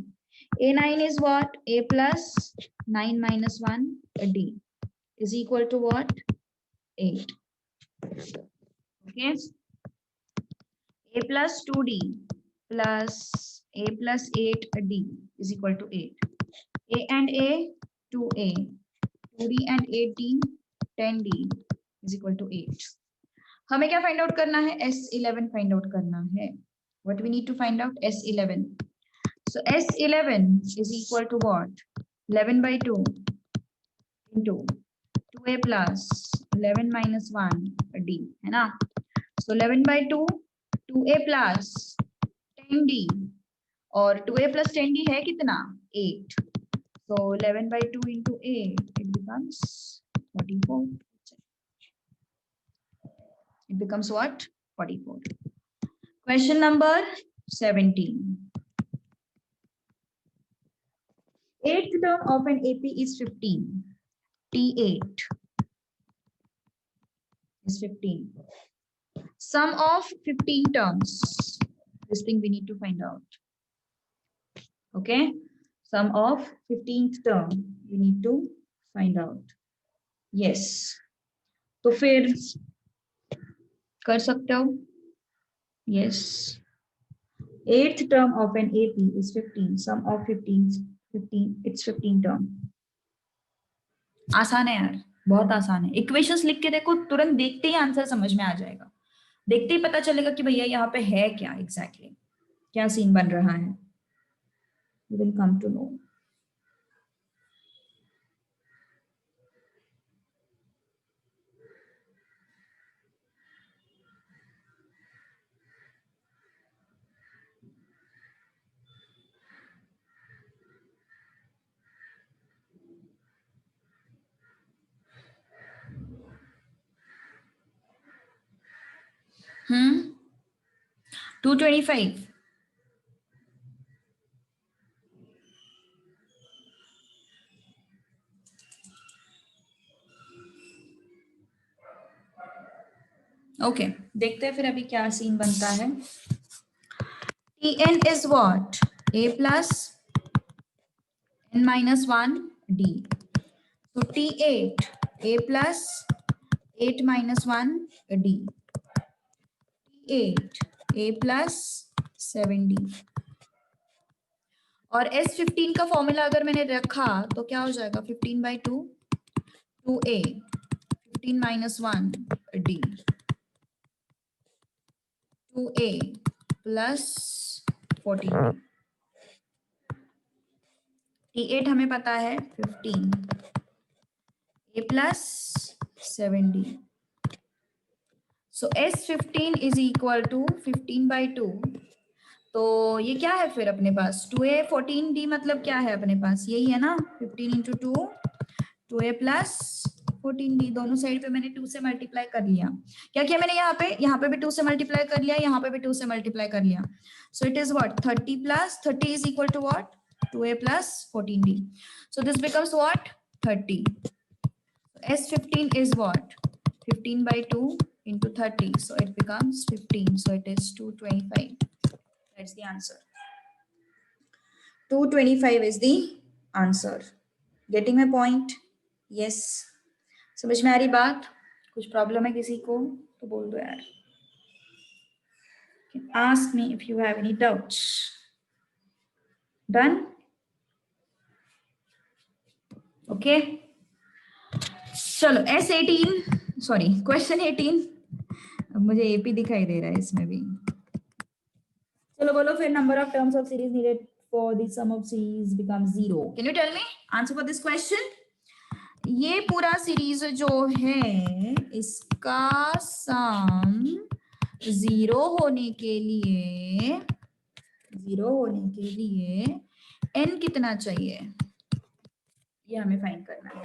A9 is what? A plus 9 minus 1 D is equal to what? 8. Okay. A plus 2D plus A plus 8D is equal to 8. A and A, 2A. 2D and 8D, 10D is equal to 8. हमें क्या find out करना है? S11 find out करना है. What we need to find out? S11. So S11 is equal to what? 11 by 2 into 2A plus 11 minus 1 D, है ना? So 11 by 2, 2A plus 10D और 2A plus 10D है कितना? 8. So 11 by 2 into 8, it becomes 44. It becomes what? 44. Question number 17. Eighth term of an AP is 15. T8 is 15. Sum of 15 terms. This thing we need to find out. Okay. Sum of 15th term we need to find out. Yes. तो फिर कर सकते हो? Yes. Eighth term of an AP is 15. Sum of 15, it's 15 term. आसान है यार, बहुत आसान है. इक्वेशंस लिख के देखो, तुरंत देखते ही आंसर समझ में आ जाएगा. देखते ही पता चलेगा कि भैया यहाँ पे है क्या एग्जैक्टली, क्या सीन बन रहा है. You will come to know. Hmm. 225. Okay, देखते हैं फिर अभी क्या सीन बनता है. Tn is what? A plus n minus 1 D. So T8 A plus 8 minus 1 D. T8 A plus 7 D. और S15 का फॉर्मूला अगर मैंने रखा तो क्या हो जाएगा? 15 by 2 2A 15 minus 1 D 2A plus 14. T8 हमें पता है 15 A plus 7D. So S15 is equal to 15 by 2. तो ये क्या है फिर अपने पास? 2A 14D मतलब क्या है अपने पास? यही है ना, 15 into 2 2A plus 14D. दोनों साइड पे मैंने 2 से मल्टीप्लाई कर लिया. क्या किया मैंने यहाँ पे भी 2 से मल्टीप्लाई कर लिया, यहाँ पे भी 2 से मल्टीप्लाई कर लिया. So it is what? 30 plus 30 is equal to what? 2A plus 14D. So this becomes what? 30. S15 is what? 15 by 2 into 30. So it becomes 15. So it is 225. That's the answer. 225 is the answer. Getting my point? Yes. समझ में आ रही बात? कुछ problem है किसी को तो बोल दो यार. Ask me if you have any doubts. Done? Okay. चलो S18 सॉरी क्वेश्चन 18. अब मुझे AP दिखाई दे रहा है इसमें भी. चलो बोलो फिर. Number of terms of series needed for the sum of series becomes 0. Can you tell me answer for this question? ये पूरा सीरीज जो है इसका सम 0 होने के लिए n कितना चाहिए ये हमें फाइंड करना है.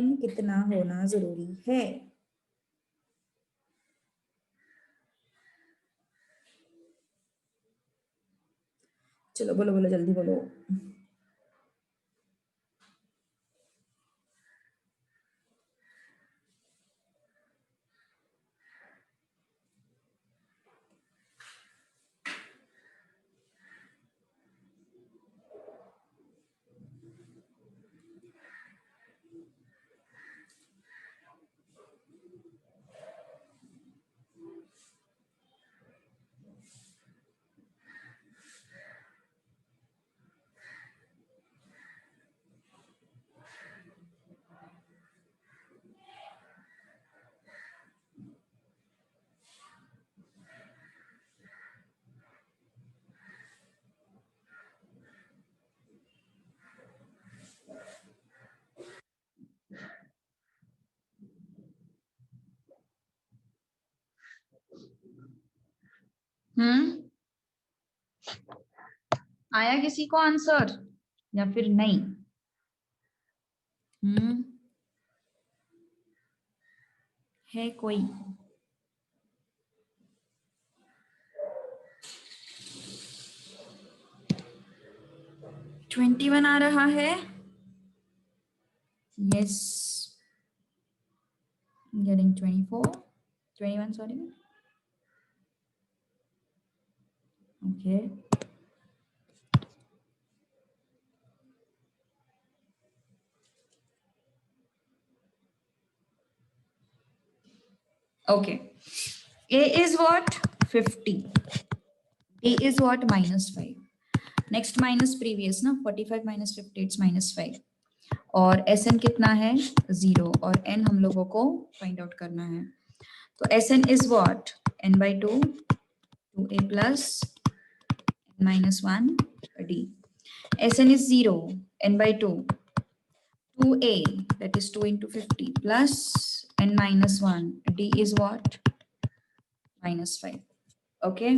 n कितना होना जरूरी है. चलो बोलो बोलो जल्दी बोलो। आया किसी को आंसर या फिर नहीं? है कोई? 21 आ रहा है। Yes, getting 24, 21 sorry. Okay. Okay. A is what? 50. A is what? -5. Next minus previous ना, 45 minus 50 it's -5. और Sn कितना है? 0 और n हम लोगों को फाइंड आउट करना है। तो Sn is what? n by 2, 2a plus n minus 1 d. Sn is 0, n by 2, 2a, that is 2 into 50 plus n minus 1, d is what? -5. Okay,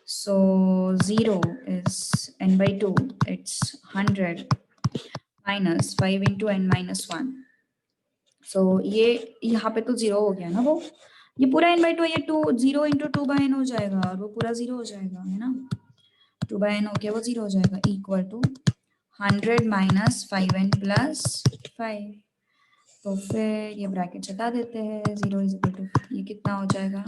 so 0 is n by 2, it's 100 minus 5 into n minus 1. So ये यहाँ पे तो 0 हो गया ना, वो ये पूरा n by 2 ये 2 0 into 2 by n हो जाएगा और वो पूरा 0 हो जाएगा, है ना? 2 by n हो गया, वो 0 हो जाएगा, equal to 100 minus 5n plus 5. तो फिर ये ब्रैकेट हटा देते हैं, 0 is equal to ये कितना हो जाएगा?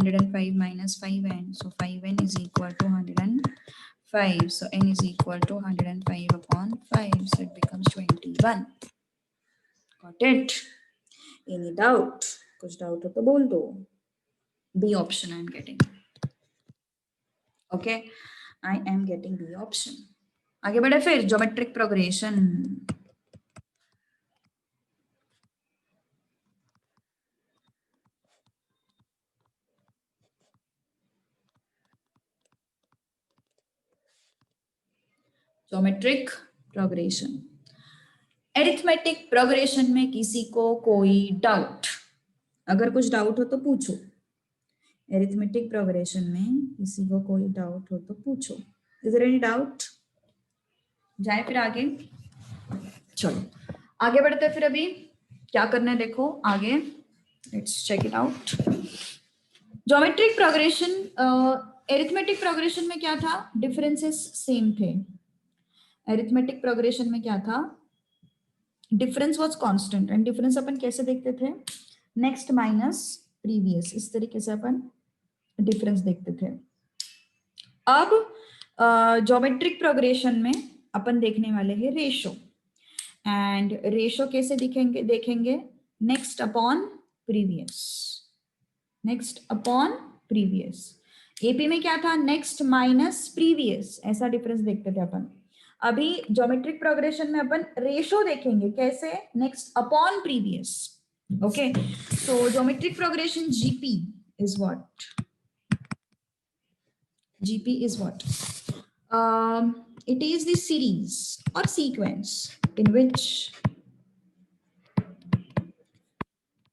105 minus 5n, so 5n is equal to 105, so n is equal to 105 upon 5, so it becomes 21. Got it? Any doubt? कुछ डाउट हो तो बोल दो. B option I am getting. Okay, I am getting B option. आगे बढ़े फिर, geometric progression. Geometric progression. Arithmetic progression में किसी को कोई डाउट? अगर कुछ डाउट हो तो पूछो. एरिथमेटिक प्रोग्रेशन में किसी को कोई डाउट हो तो पूछो. Is there any doubt? जाए फिर आगे. चलो आगे बढ़ते हैं फिर. अभी क्या करना है देखो आगे. Let's check it out. Geometric progression, arithmetic progression में क्या था? डिफरेंसेस सेम थे. एरिथमेटिक प्रोग्रेशन में क्या था? Difference was constant. And difference अपन कैसे देखते थे? नेक्स्ट माइनस प्रीवियस, इस तरीके से अपन डिफरेंस देखते थे. अब ज्योमेट्रिक प्रोग्रेशन में अपन देखने वाले हैं रेशो. एंड रेशो कैसे दिखेंगे? देखेंगे next upon previous. Next upon previous. AP में क्या था? नेक्स्ट माइनस प्रीवियस, ऐसा डिफरेंस देखते थे अपन. अभी ज्योमेट्रिक प्रोग्रेशन में अपन रेशो देखेंगे. कैसे? Next upon previous. Okay, so geometric progression GP is what? GP is what? It is the series or sequence in which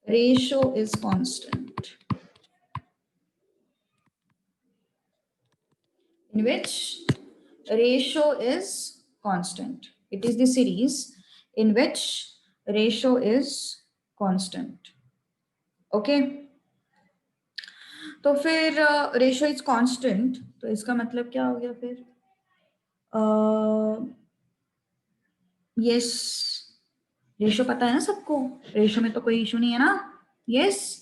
ratio is constant. In which ratio is constant. It is the series in which ratio is constant. Okay. तो फिर ratio is constant, तो इसका मतलब क्या हो गया फिर? Yes, ratio पता है ना सबको, रेशो में तो कोई इशू नहीं है ना. Yes,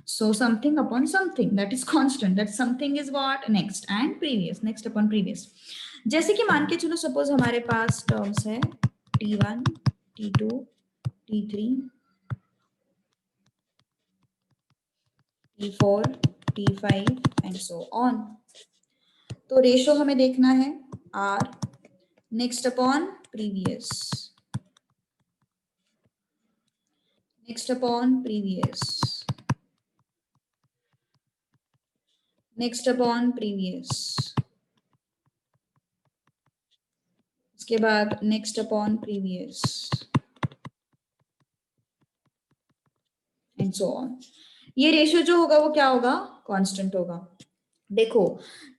so something upon something that is constant, that something is what next and previous, next upon previous. जैसे कि मान के चलो सपोज हमारे पास टर्म्स है t1, t2, t3, t4, t5 and so on. तो रेशो हमें देखना है r next upon previous, next upon previous, next upon previous, उसके बाद next upon previous and so on. ये रेशियो जो होगा वो क्या होगा, कांस्टेंट होगा. देखो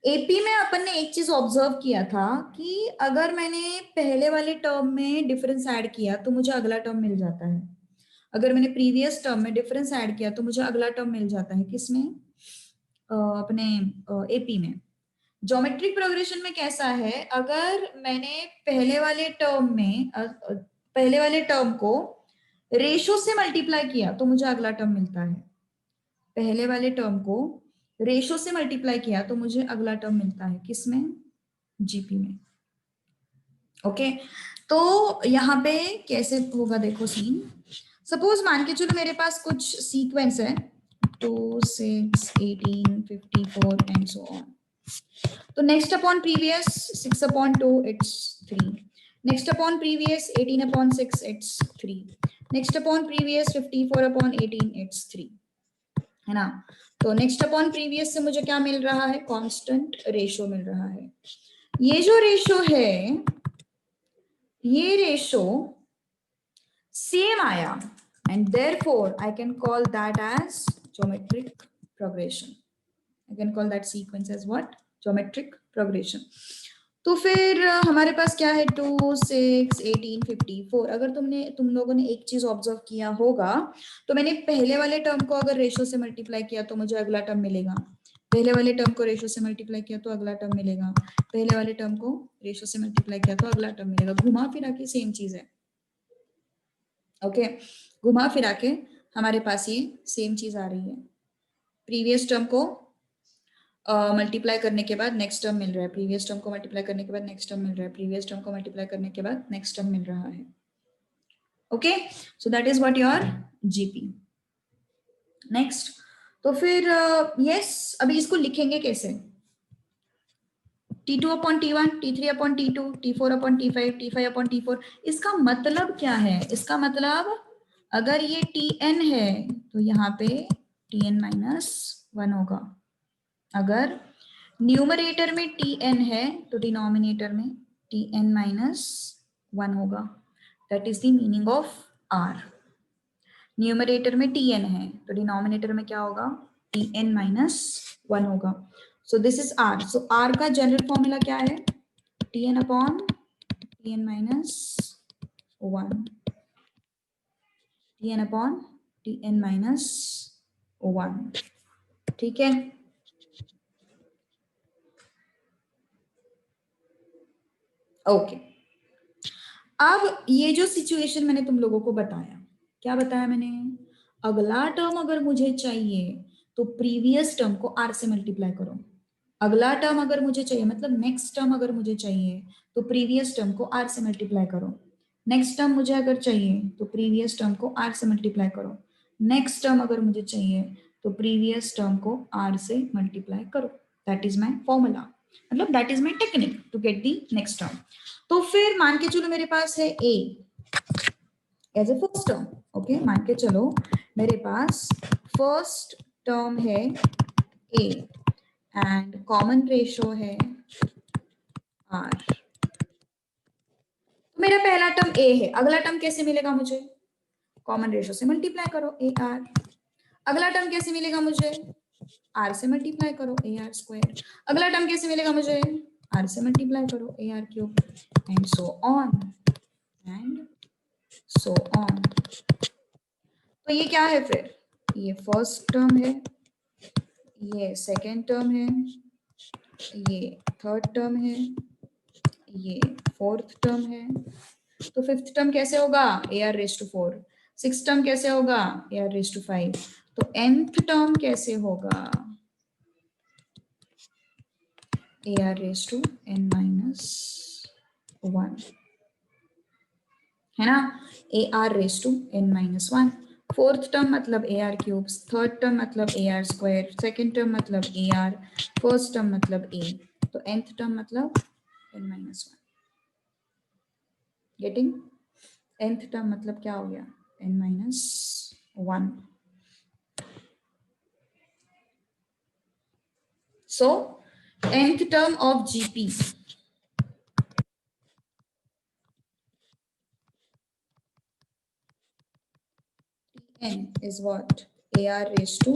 एपी में अपन ने एक चीज ऑब्जर्व किया था कि अगर मैंने पहले वाले टर्म में डिफरेंस ऐड किया तो मुझे अगला टर्म मिल जाता है. अगर मैंने प्रीवियस टर्म में डिफरेंस ऐड किया तो मुझे अगला टर्म मिल जाता है. किसमें, अपने एपी में. ज्योमेट्रिक प्रोग्रेशन में कैसा है, अगर मैंने पहले वाले टर्म में पहले वाले टर्म को रेशो से मल्टीप्लाई किया तो मुझे अगला टर्म मिलता है. पहले वाले टर्म को रेशो से मल्टीप्लाई किया तो मुझे अगला टर्म मिलता है. किसमें, जीपी में. ओके, तो यहाँ पे कैसे होगा देखो सीन. सपोज मान के चलो मेरे पास कुछ सीक्वेंस है 2, 6, 18, 54 एंड सो ऑन. तो next upon previous 6 upon 2 it's 3, next upon previous 18 upon 6 it's 3, next upon previous 54 upon 18 it's 3, है ना. तो नेक्स्ट अपॉन प्रीवियस से मुझे क्या मिल रहा है, कांस्टेंट रेशो मिल रहा है. ये जो रेशो है, ये रेशो सेम आया and therefore I can call that as geometric progression. I can call that sequence as what? Geometric progression. तो फिर हमारे पास क्या है 2, 6, 18, 54. अगर तुम लोगों ने एक चीज ऑब्जर्व किया होगा तो मैंने पहले वाले टर्म को अगर रेशो से मल्टीप्लाई किया तो मुझे अगला टर्म मिलेगा. पहले वाले टर्म को रेशो से मल्टीप्लाई किया तो अगला टर्म मिलेगा. पहले वाले टर्म को रेशो से मल्टीप्लाई किया तो अगला टर्म मिलेगा. घुमा फिरा के सेम चीज है. ओके, घुमा फिरा के हमारे पास ये सेम चीज आ रही है. प्रीवियस टर्म को मल्टीप्लाई करने के बाद नेक्स्ट टर्म मिल रहा है, प्रीवियस टर्म को मल्टीप्लाई करने के बाद नेक्स्ट टर्म मिल रहा है, प्रीवियस टर्म को मल्टीप्लाई करने के बाद नेक्स्ट टर्म मिल रहा है. Okay, so that is what your GP. Next, तो फिर यस अभी इसको लिखेंगे कैसे. T2 upon T1, T3 upon T2, T4 upon T5, T5 upon T4. इसका मतलब क्या है, इसका मतलब अगर ये Tn है तो यहाँ पे Tn माइनस 1 होगा. अगर न्यूमरेटर में Tn है तो डिनोमिनेटर में Tn माइनस 1 होगा. That is the meaning of R. Numerator में Tn है तो डिनोमिनेटर में क्या होगा, Tn माइनस 1 होगा. So this is R. So R का जनरल फॉर्मूला क्या है, Tn upon Tn minus 1, Tn upon Tn minus 1. ठीक है, ओके. अब ये जो सिचुएशन मैंने तुम लोगों को बताया, क्या बताया मैंने, अगला टर्म अगर मुझे चाहिए तो प्रीवियस टर्म को r से मल्टीप्लाई करो. अगला टर्म अगर मुझे चाहिए मतलब नेक्स्ट टर्म अगर मुझे चाहिए तो प्रीवियस टर्म को r से मल्टीप्लाई करो. नेक्स्ट टर्म मुझे अगर चाहिए तो प्रीवियस टर्म को r से मल्टीप्लाई करो. नेक्स्ट टर्म अगर मुझे चाहिए तो प्रीवियस टर्म को r से मल्टीप्लाई करो. दैट इज माई फॉर्मूला, मतलब that is my technique to get the next term. तो फिर मान के चलो मेरे पास है a as a first term. Okay, मान के चलो मेरे पास फर्स्ट टर्म है a एंड कॉमन रेशो है r. तो मेरा पहला टर्म a है. अगला टर्म कैसे मिलेगा मुझे, कॉमन रेशो से मल्टीप्लाई करो ar. अगला टर्म कैसे मिलेगा मुझे, r से मल्टीप्लाई करो ar स्क्वायर. अगला टर्म कैसे मिलेगा मुझे, r से मल्टीप्लाई करो ar cube and so on and so on. तो ये क्या है फिर, ये फर्स्ट टर्म है, ये सेकेंड टर्म है, ये थर्ड टर्म है, ये फोर्थ टर्म है, तो फिफ्थ टर्म कैसे होगा, a r raise to 4। Six term कैसे होगा, ए आर रेस टू 5। तो nth टर्म कैसे होगा, a r raise to n minus 1, है ना, a r raise to n minus 1। Fourth term मतलब a r cube, third term मतलब a r square, second term मतलब ए आर, फर्स्ट टर्म मतलब a, तो nth term मतलब n minus 1। Getting, nth term मतलब क्या हो गया, n minus 1। So nth term of GP n is what, AR raised to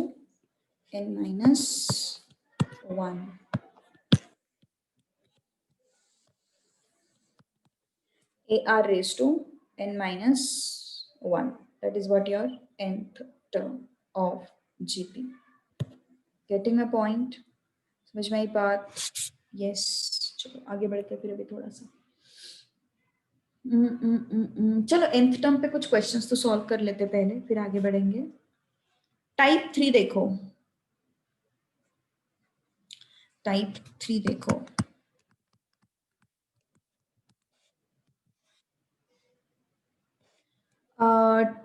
n minus 1. AR raised to n minus 1. That is what your nth term of GP. Getting a point? समझ में आई बात? Yes. चलो आगे बढ़ते फिर अभी थोड़ा सा। चलो nth टर्म पे कुछ क्वेश्चंस तो सॉल्व कर लेते पहले, फिर आगे बढ़ेंगे। टाइप 3 देखो, टाइप 3 देखो,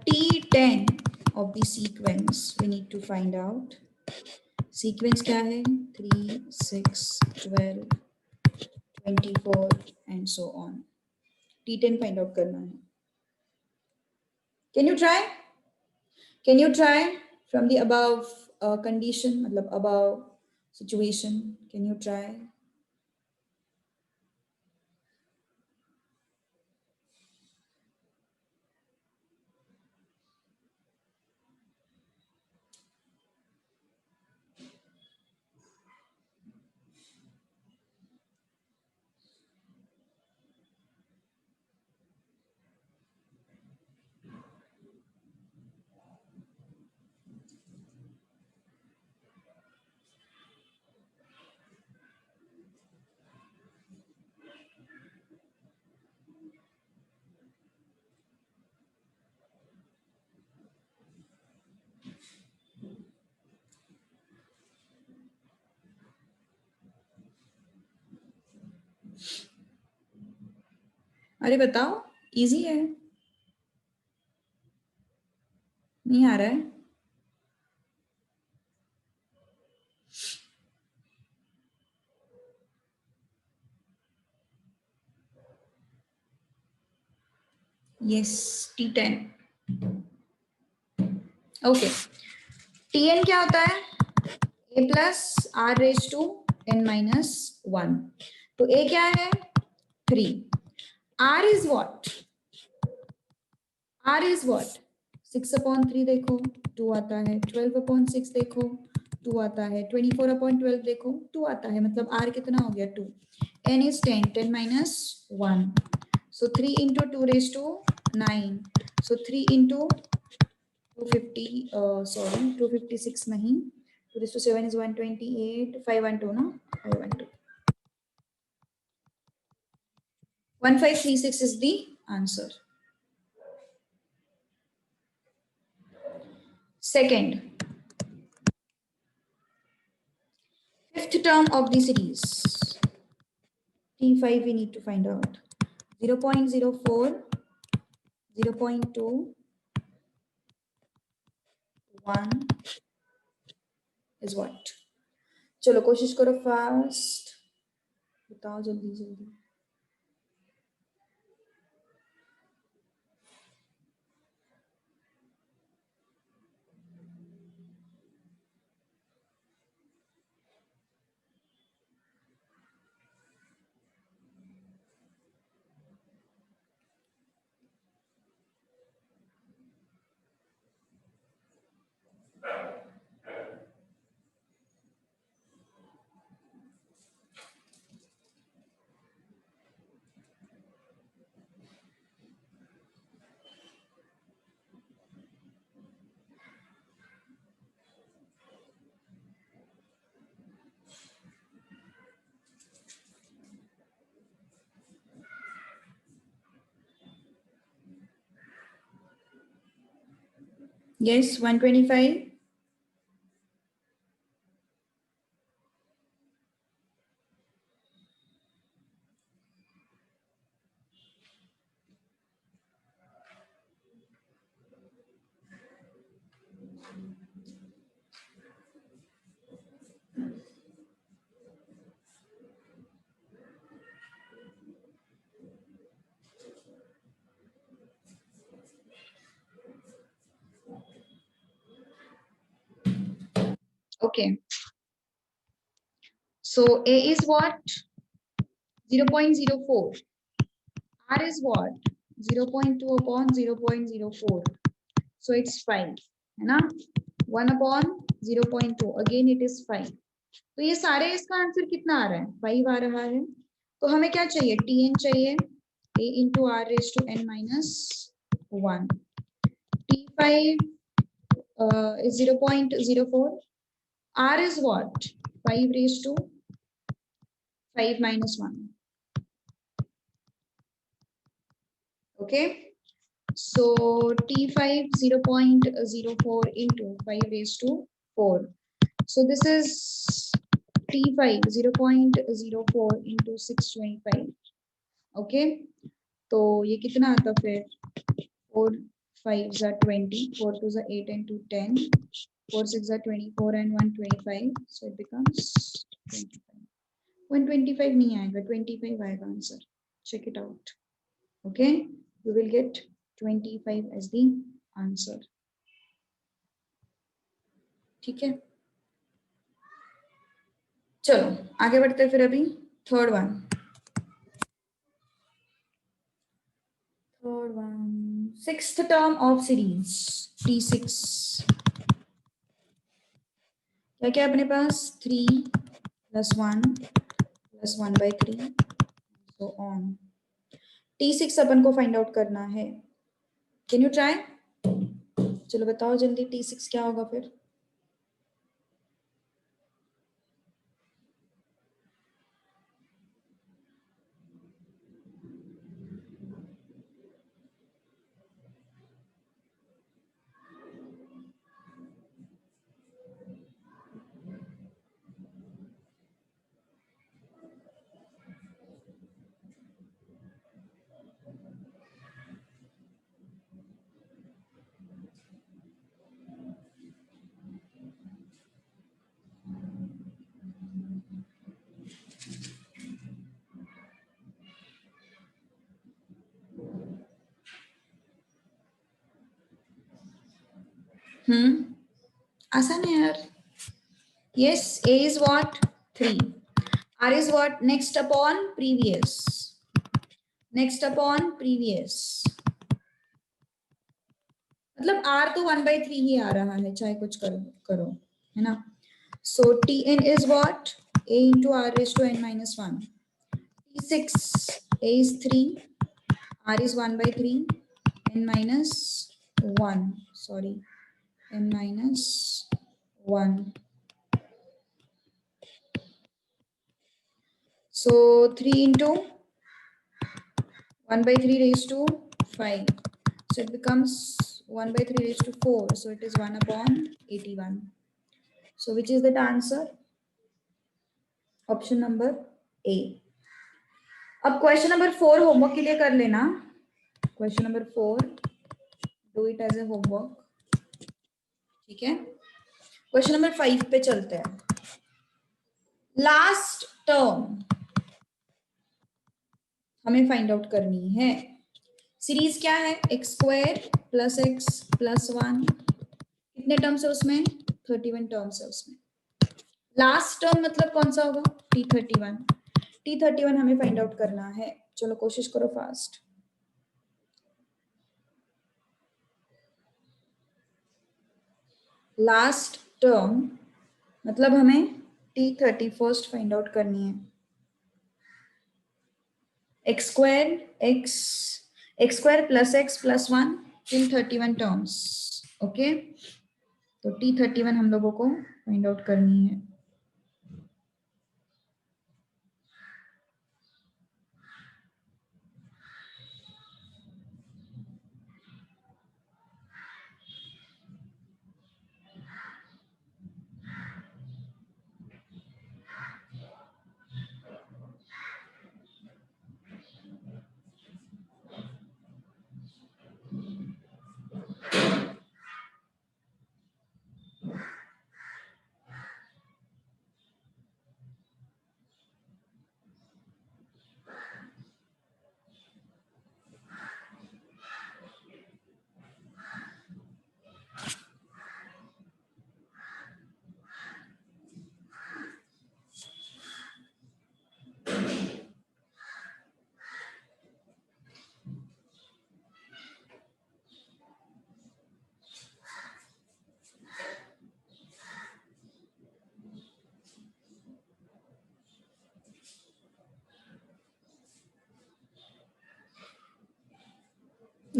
T10 of the sequence we need to find out. Sequence क्या है, 3, 6, 12, 24 and so on. T10 find out करना है. Can you try? Can you try from the above condition, मतलब above situation? Can you try? अरे बताओ, easy है, नहीं आ रहा है? Yes, T10. ओके, Tn क्या होता है, a plus r raise to n minus 1। तो a क्या है, 3। r is what, r is what, 6/3 देखो 2 आता है, 12/6 देखो 2 आता है, 24/12 देखो 2 आता है, मतलब r कितना हो गया, 2। n is 10, 10 minus 1, so 3 into 2 raised to 9, so 3 into 250, sorry 256 नहीं, 2 raised to 7 is 128, 512 ना, 512, 1536 is the answer. Second, fifth term of the series, T5 we need to find out. 0.04, 0.2, 1 is what? चलो कोशिश करो fast, बताओ जल्दी जल्दी। Yes, 125. Okay. So A is what? 0.04. R is what? 0.2 upon 0.04. So it's 5. है ना? 1 upon 0.2. Again it is 5. तो ये सारे इसका आंसर कितना आ रहा है? 5 आ रहा है. तो हमें क्या चाहिए? Tn चाहिए. A into R raised to n minus 1. T5 is 0.04. R is what? 5 raised to 5 minus 1. Okay. So T5 0.04 into 5 raised to 4. So this is T5 0.04 into 625. Okay. तो ये कितना आता फिर? 4 5s are 20, 4 2s are 8 and 2 10, 4 6 are 24 and 1 25. So it becomes 25. 125 नहीं आएगा, 25 आएगा answer. Check it out. Okay, you will get 25 as the answer. ठीक है, चलो आगे बढ़ते हैं फिर. अभी third one sixth term of series T6. क्या क्या अपने पास? 3 + 1 + 1/3 so on. T6 अपन को फाइंड आउट करना है. Can you try? चलो बताओ जल्दी, T6 क्या होगा फिर? आसान है यार. Yes, A is what? 3. R is what? Next upon previous. Next upon previous. मतलब R तो 1/3 ही आ रहा है, चाहे कुछ करो, है ना? So Tn is what? A into R raised to n minus 1. T6, A is 3, R is 1/3, n minus 1. Sorry, n minus 1. So 3 into 1/3 raised to 5. So it becomes 1/3 raised to 4. So it is 1 upon 81. So which is the answer? Option number A. अब question number 4 homework के लिए कर लेना. Question number 4 do it as a homework. ठीक है, question number 5 पे चलते हैं. लास्ट टर्म हमें फाइंड आउट करनी है. सीरीज क्या है? x² + x + 1. कितने टर्म्स है उसमें? 31 टर्म्स है उसमें. लास्ट टर्म मतलब कौन सा होगा? T31. T31 हमें फाइंड आउट करना है. चलो कोशिश करो फास्ट. लास्ट टर्म मतलब हमें T31 फाइंड आउट करनी है. x² + x + 1 इन 31 टर्म्स. ओके, तो T31 हम लोगों को फाइंड आउट करनी है.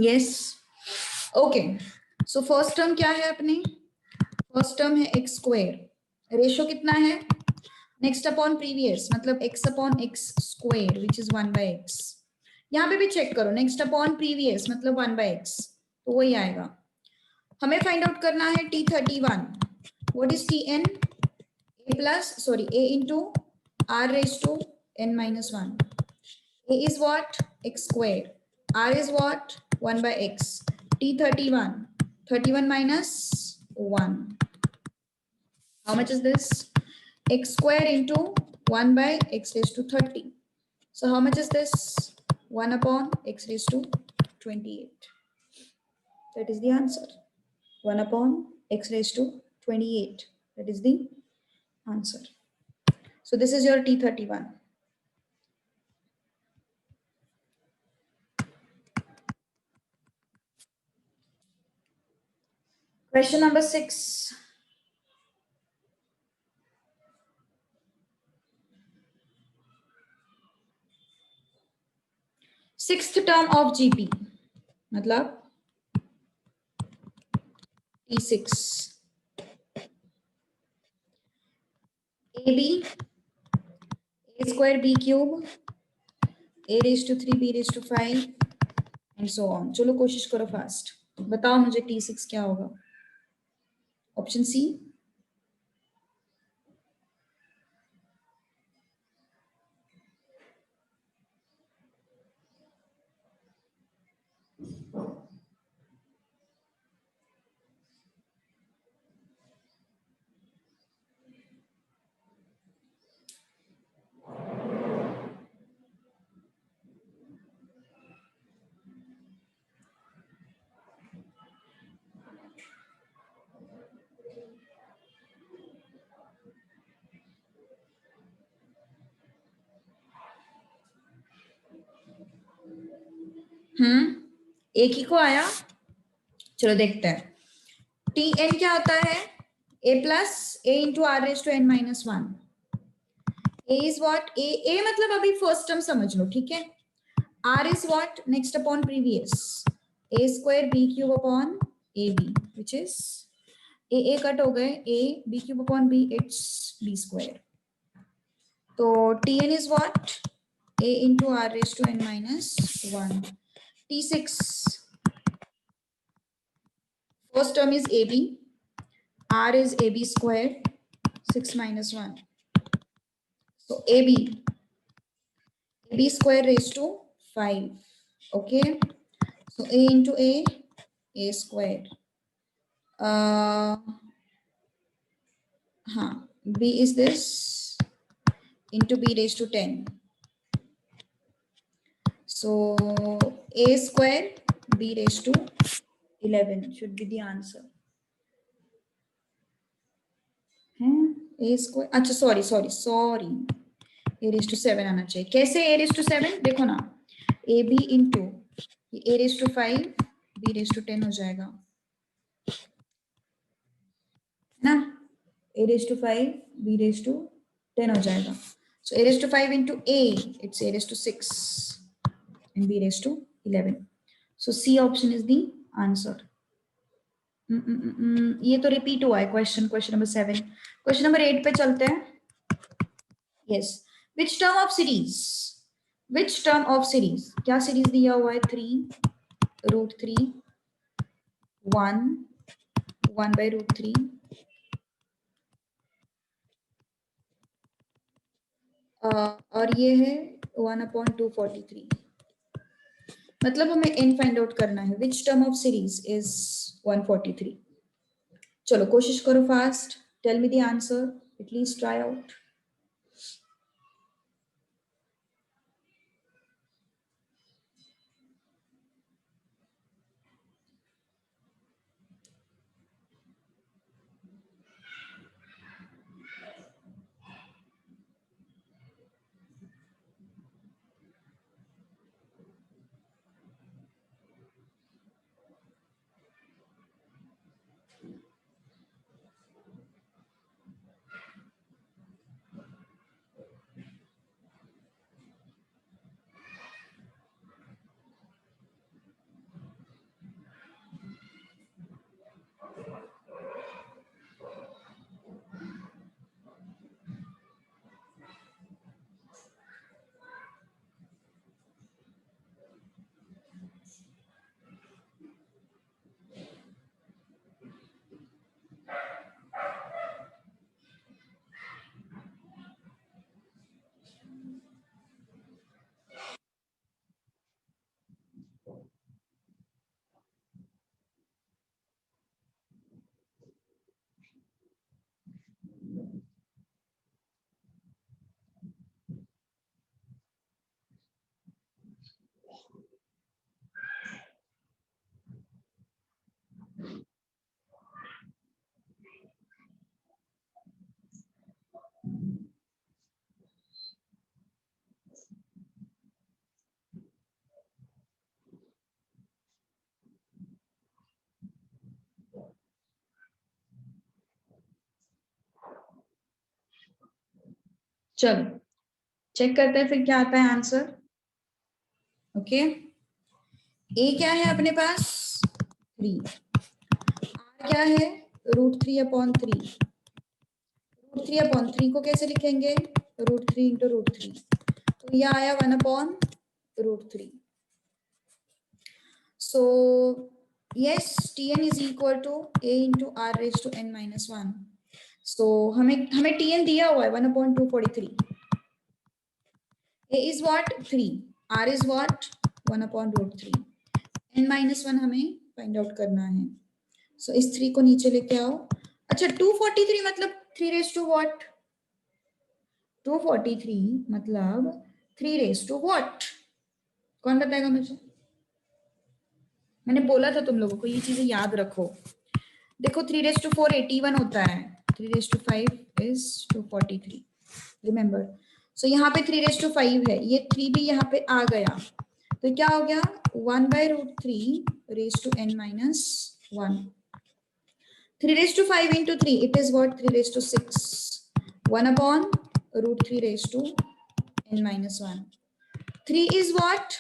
Yes okay so first term क्या है अपने फर्स्ट टर्म है एक्स स्क्वायर रेशो कितना है नेक्स्ट अपॉन प्रीवियस मतलब x upon x square which is 1/x यहाँ पे भी चेक करो नेक्स्ट अपॉन प्रीवियस मतलब 1/x तो वही आएगा हमें फाइंड आउट करना है T31 what is Tn a plus sorry a into r raised to n minus 1 a is what x square r is what 1 by x T31 31 minus 1 how much is this x square into 1 by x raised to 30 so how much is this 1 upon x raised to 28 that is the answer 1 upon x raised to 28 that is the answer so this is your T31 question number 6 sixth term of GP मतलब T6 AB a square b cube a raised to 3 b raised to 5 and so on चलो कोशिश करो fast बताओ मुझे T6 क्या होगा option C एक ही को आया चलो देखते हैं Tn क्या होता है a plus a into r raised to n minus 1 a is what a मतलब अभी फर्स्ट टर्म समझ लो ठीक है r is what next upon previous a square b cube upon ab which is a cut हो गए a b cube upon b it's b square तो Tn is what a into r raised to n minus 1 T6 first term is ab r is ab square 6 minus 1 so ab square raised to 5 okay so a into a square b is this into b raised to 10 so a square b raised to 11 should be the answer a square अच्छा sorry a raised to 7 आना चाहिए कैसे a raised to 7 देखो ना a b into a raised to 5 b raised to 10 हो जाएगा ना a raised to 5 b raised to 10 हो जाएगा so a raised to 5 into a it's a raised to 6 and b raised to 11 so C option is the answer ये तो repeat हुआ है question number 7 question number 8 पे चलते हैं yes which term of series क्या सीरीज दिया हुआ है 3√3 1 1/√3 और ये है 1/243 मतलब हमें n फाइंड आउट करना है which term of series is 143 चलो कोशिश करो fast tell me the answer at least try out चलो चेक करते हैं फिर क्या आता है आंसर। ओके, ए क्या है अपने पास 3, आर क्या है √3/3। √3/3 को कैसे लिखेंगे √3 इंटू √3, तो यह आया 1/√3। सो yes, Tn is equal to a into r raised to n minus 1. So हमें Tn दिया हुआ है 1/243. a is what 3, r is what 1/√3, n minus 1 हमें फाइंड आउट करना है। सो इस 3 को नीचे लेके आओ। अच्छा 243 मतलब 3 raised to what 243 मतलब 3 raised to what, कौन बताएगा मुझे? मैंने बोला था तुम लोगों को ये चीजें याद रखो। देखो 3 raised to 4 81 होता है, 3 raised to 5 is 243, remember. So यहाँ पे 3 raised to 5 है, ये 3 भी यहाँ पे आ गया, तो क्या हो गया 1/√3 raised to n minus 1। 3 raised to 5 into 3, it is what 3 raised to 6, 1/√3 raised to n minus 1। 3 is what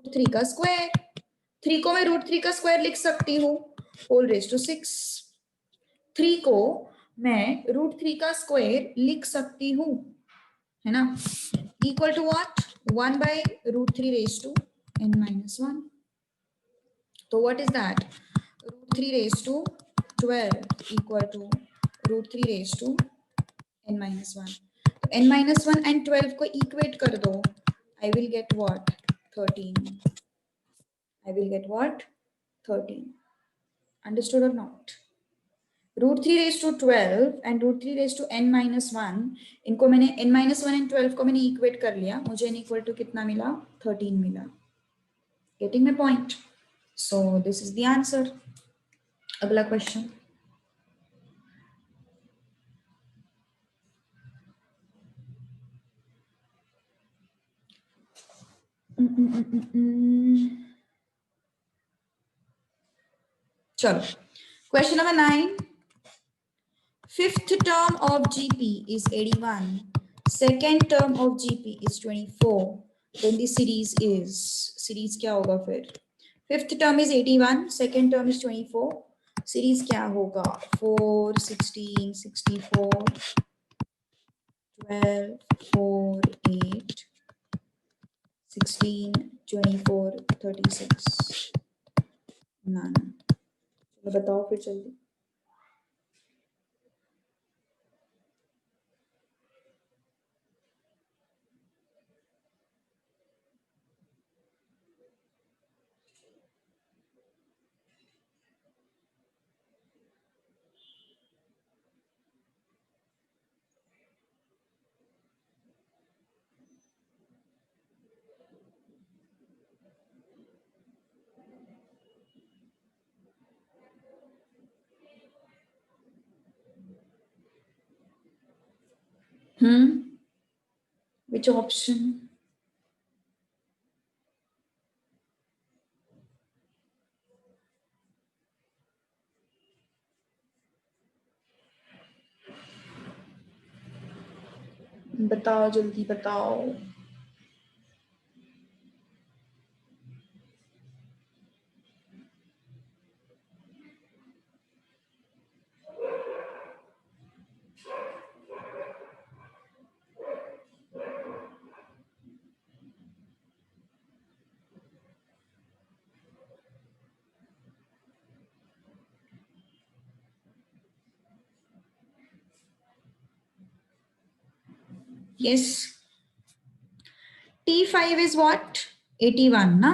√3 का स्क्वायर, 3 को मैं √3 का स्क्वायर लिख सकती हूँ होल रेज टू 6। 3 को मैं √3 का स्क्वायर लिख सकती हूँ, है ना, equal to what 1/√3 raise to n minus 1। तो what is that √3 raise to 12 equal to √3 raise to n minus 1। तो n minus 1 and 12 को इक्वेट कर दो, I will get what 13, I will get what 13। Understood or not? √3 raised to 12 and √3 raised to n minus 1, इनको मैंने n minus 1 and 12 को मैंने equate कर लिया, मुझे n इक्वल टू कितना मिला 13 मिला। Getting my point? So this is the answer. अगला क्वेश्चन, चलो question number 9। Fifth term of GP is 81, second term of GP is 24, then the series is, series क्या होगा फिर, fifth term is 81, second term is 24, series क्या होगा 4 16 64 12 4 8 16 24 36 none। चलो बताओ फिर जल्दी। Which option? बताओ जल्दी बताओ। Yes, T5 is what 81 ना,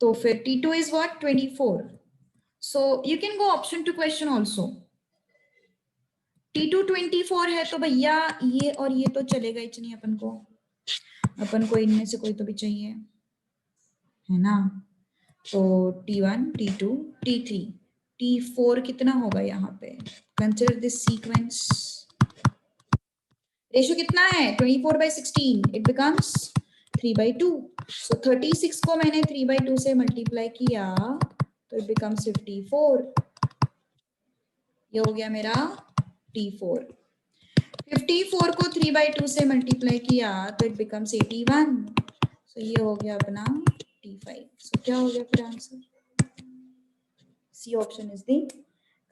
तो फिर T2 is what 24, so you can go option to question also। T2 24 है तो भैया ये और ये तो चलेगा ही नहीं, अपन को इनमें से कोई तो भी चाहिए, है ना। तो T1 T2 T3 T4 कितना होगा यहाँ पे, कंसिडर दिस सीक्वेंस, रेशियो कितना है 24/16, इट बिकम्स 3/2। सो 36 को मैंने 3/2 से मल्टीप्लाई किया तो इट बिकम्स 54, ये हो गया मेरा T4। 54 को 3/2 से मल्टीप्लाई किया तो इट बिकम्स 81. सो ये हो गया अपना 85. सो क्या हो गया फिर answer? C option is the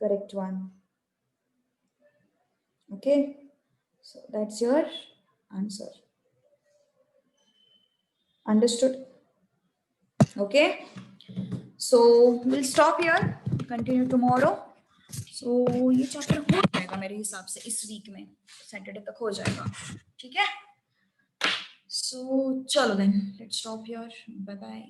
correct one. Okay, so that's your answer. Understood? Okay, so we'll stop here, continue tomorrow. So ये चैप्टर हो जाएगा मेरे हिसाब से इस वीक में, सैटरडे तक हो जाएगा. ठीक है, so चलो then let's stop here. Bye bye.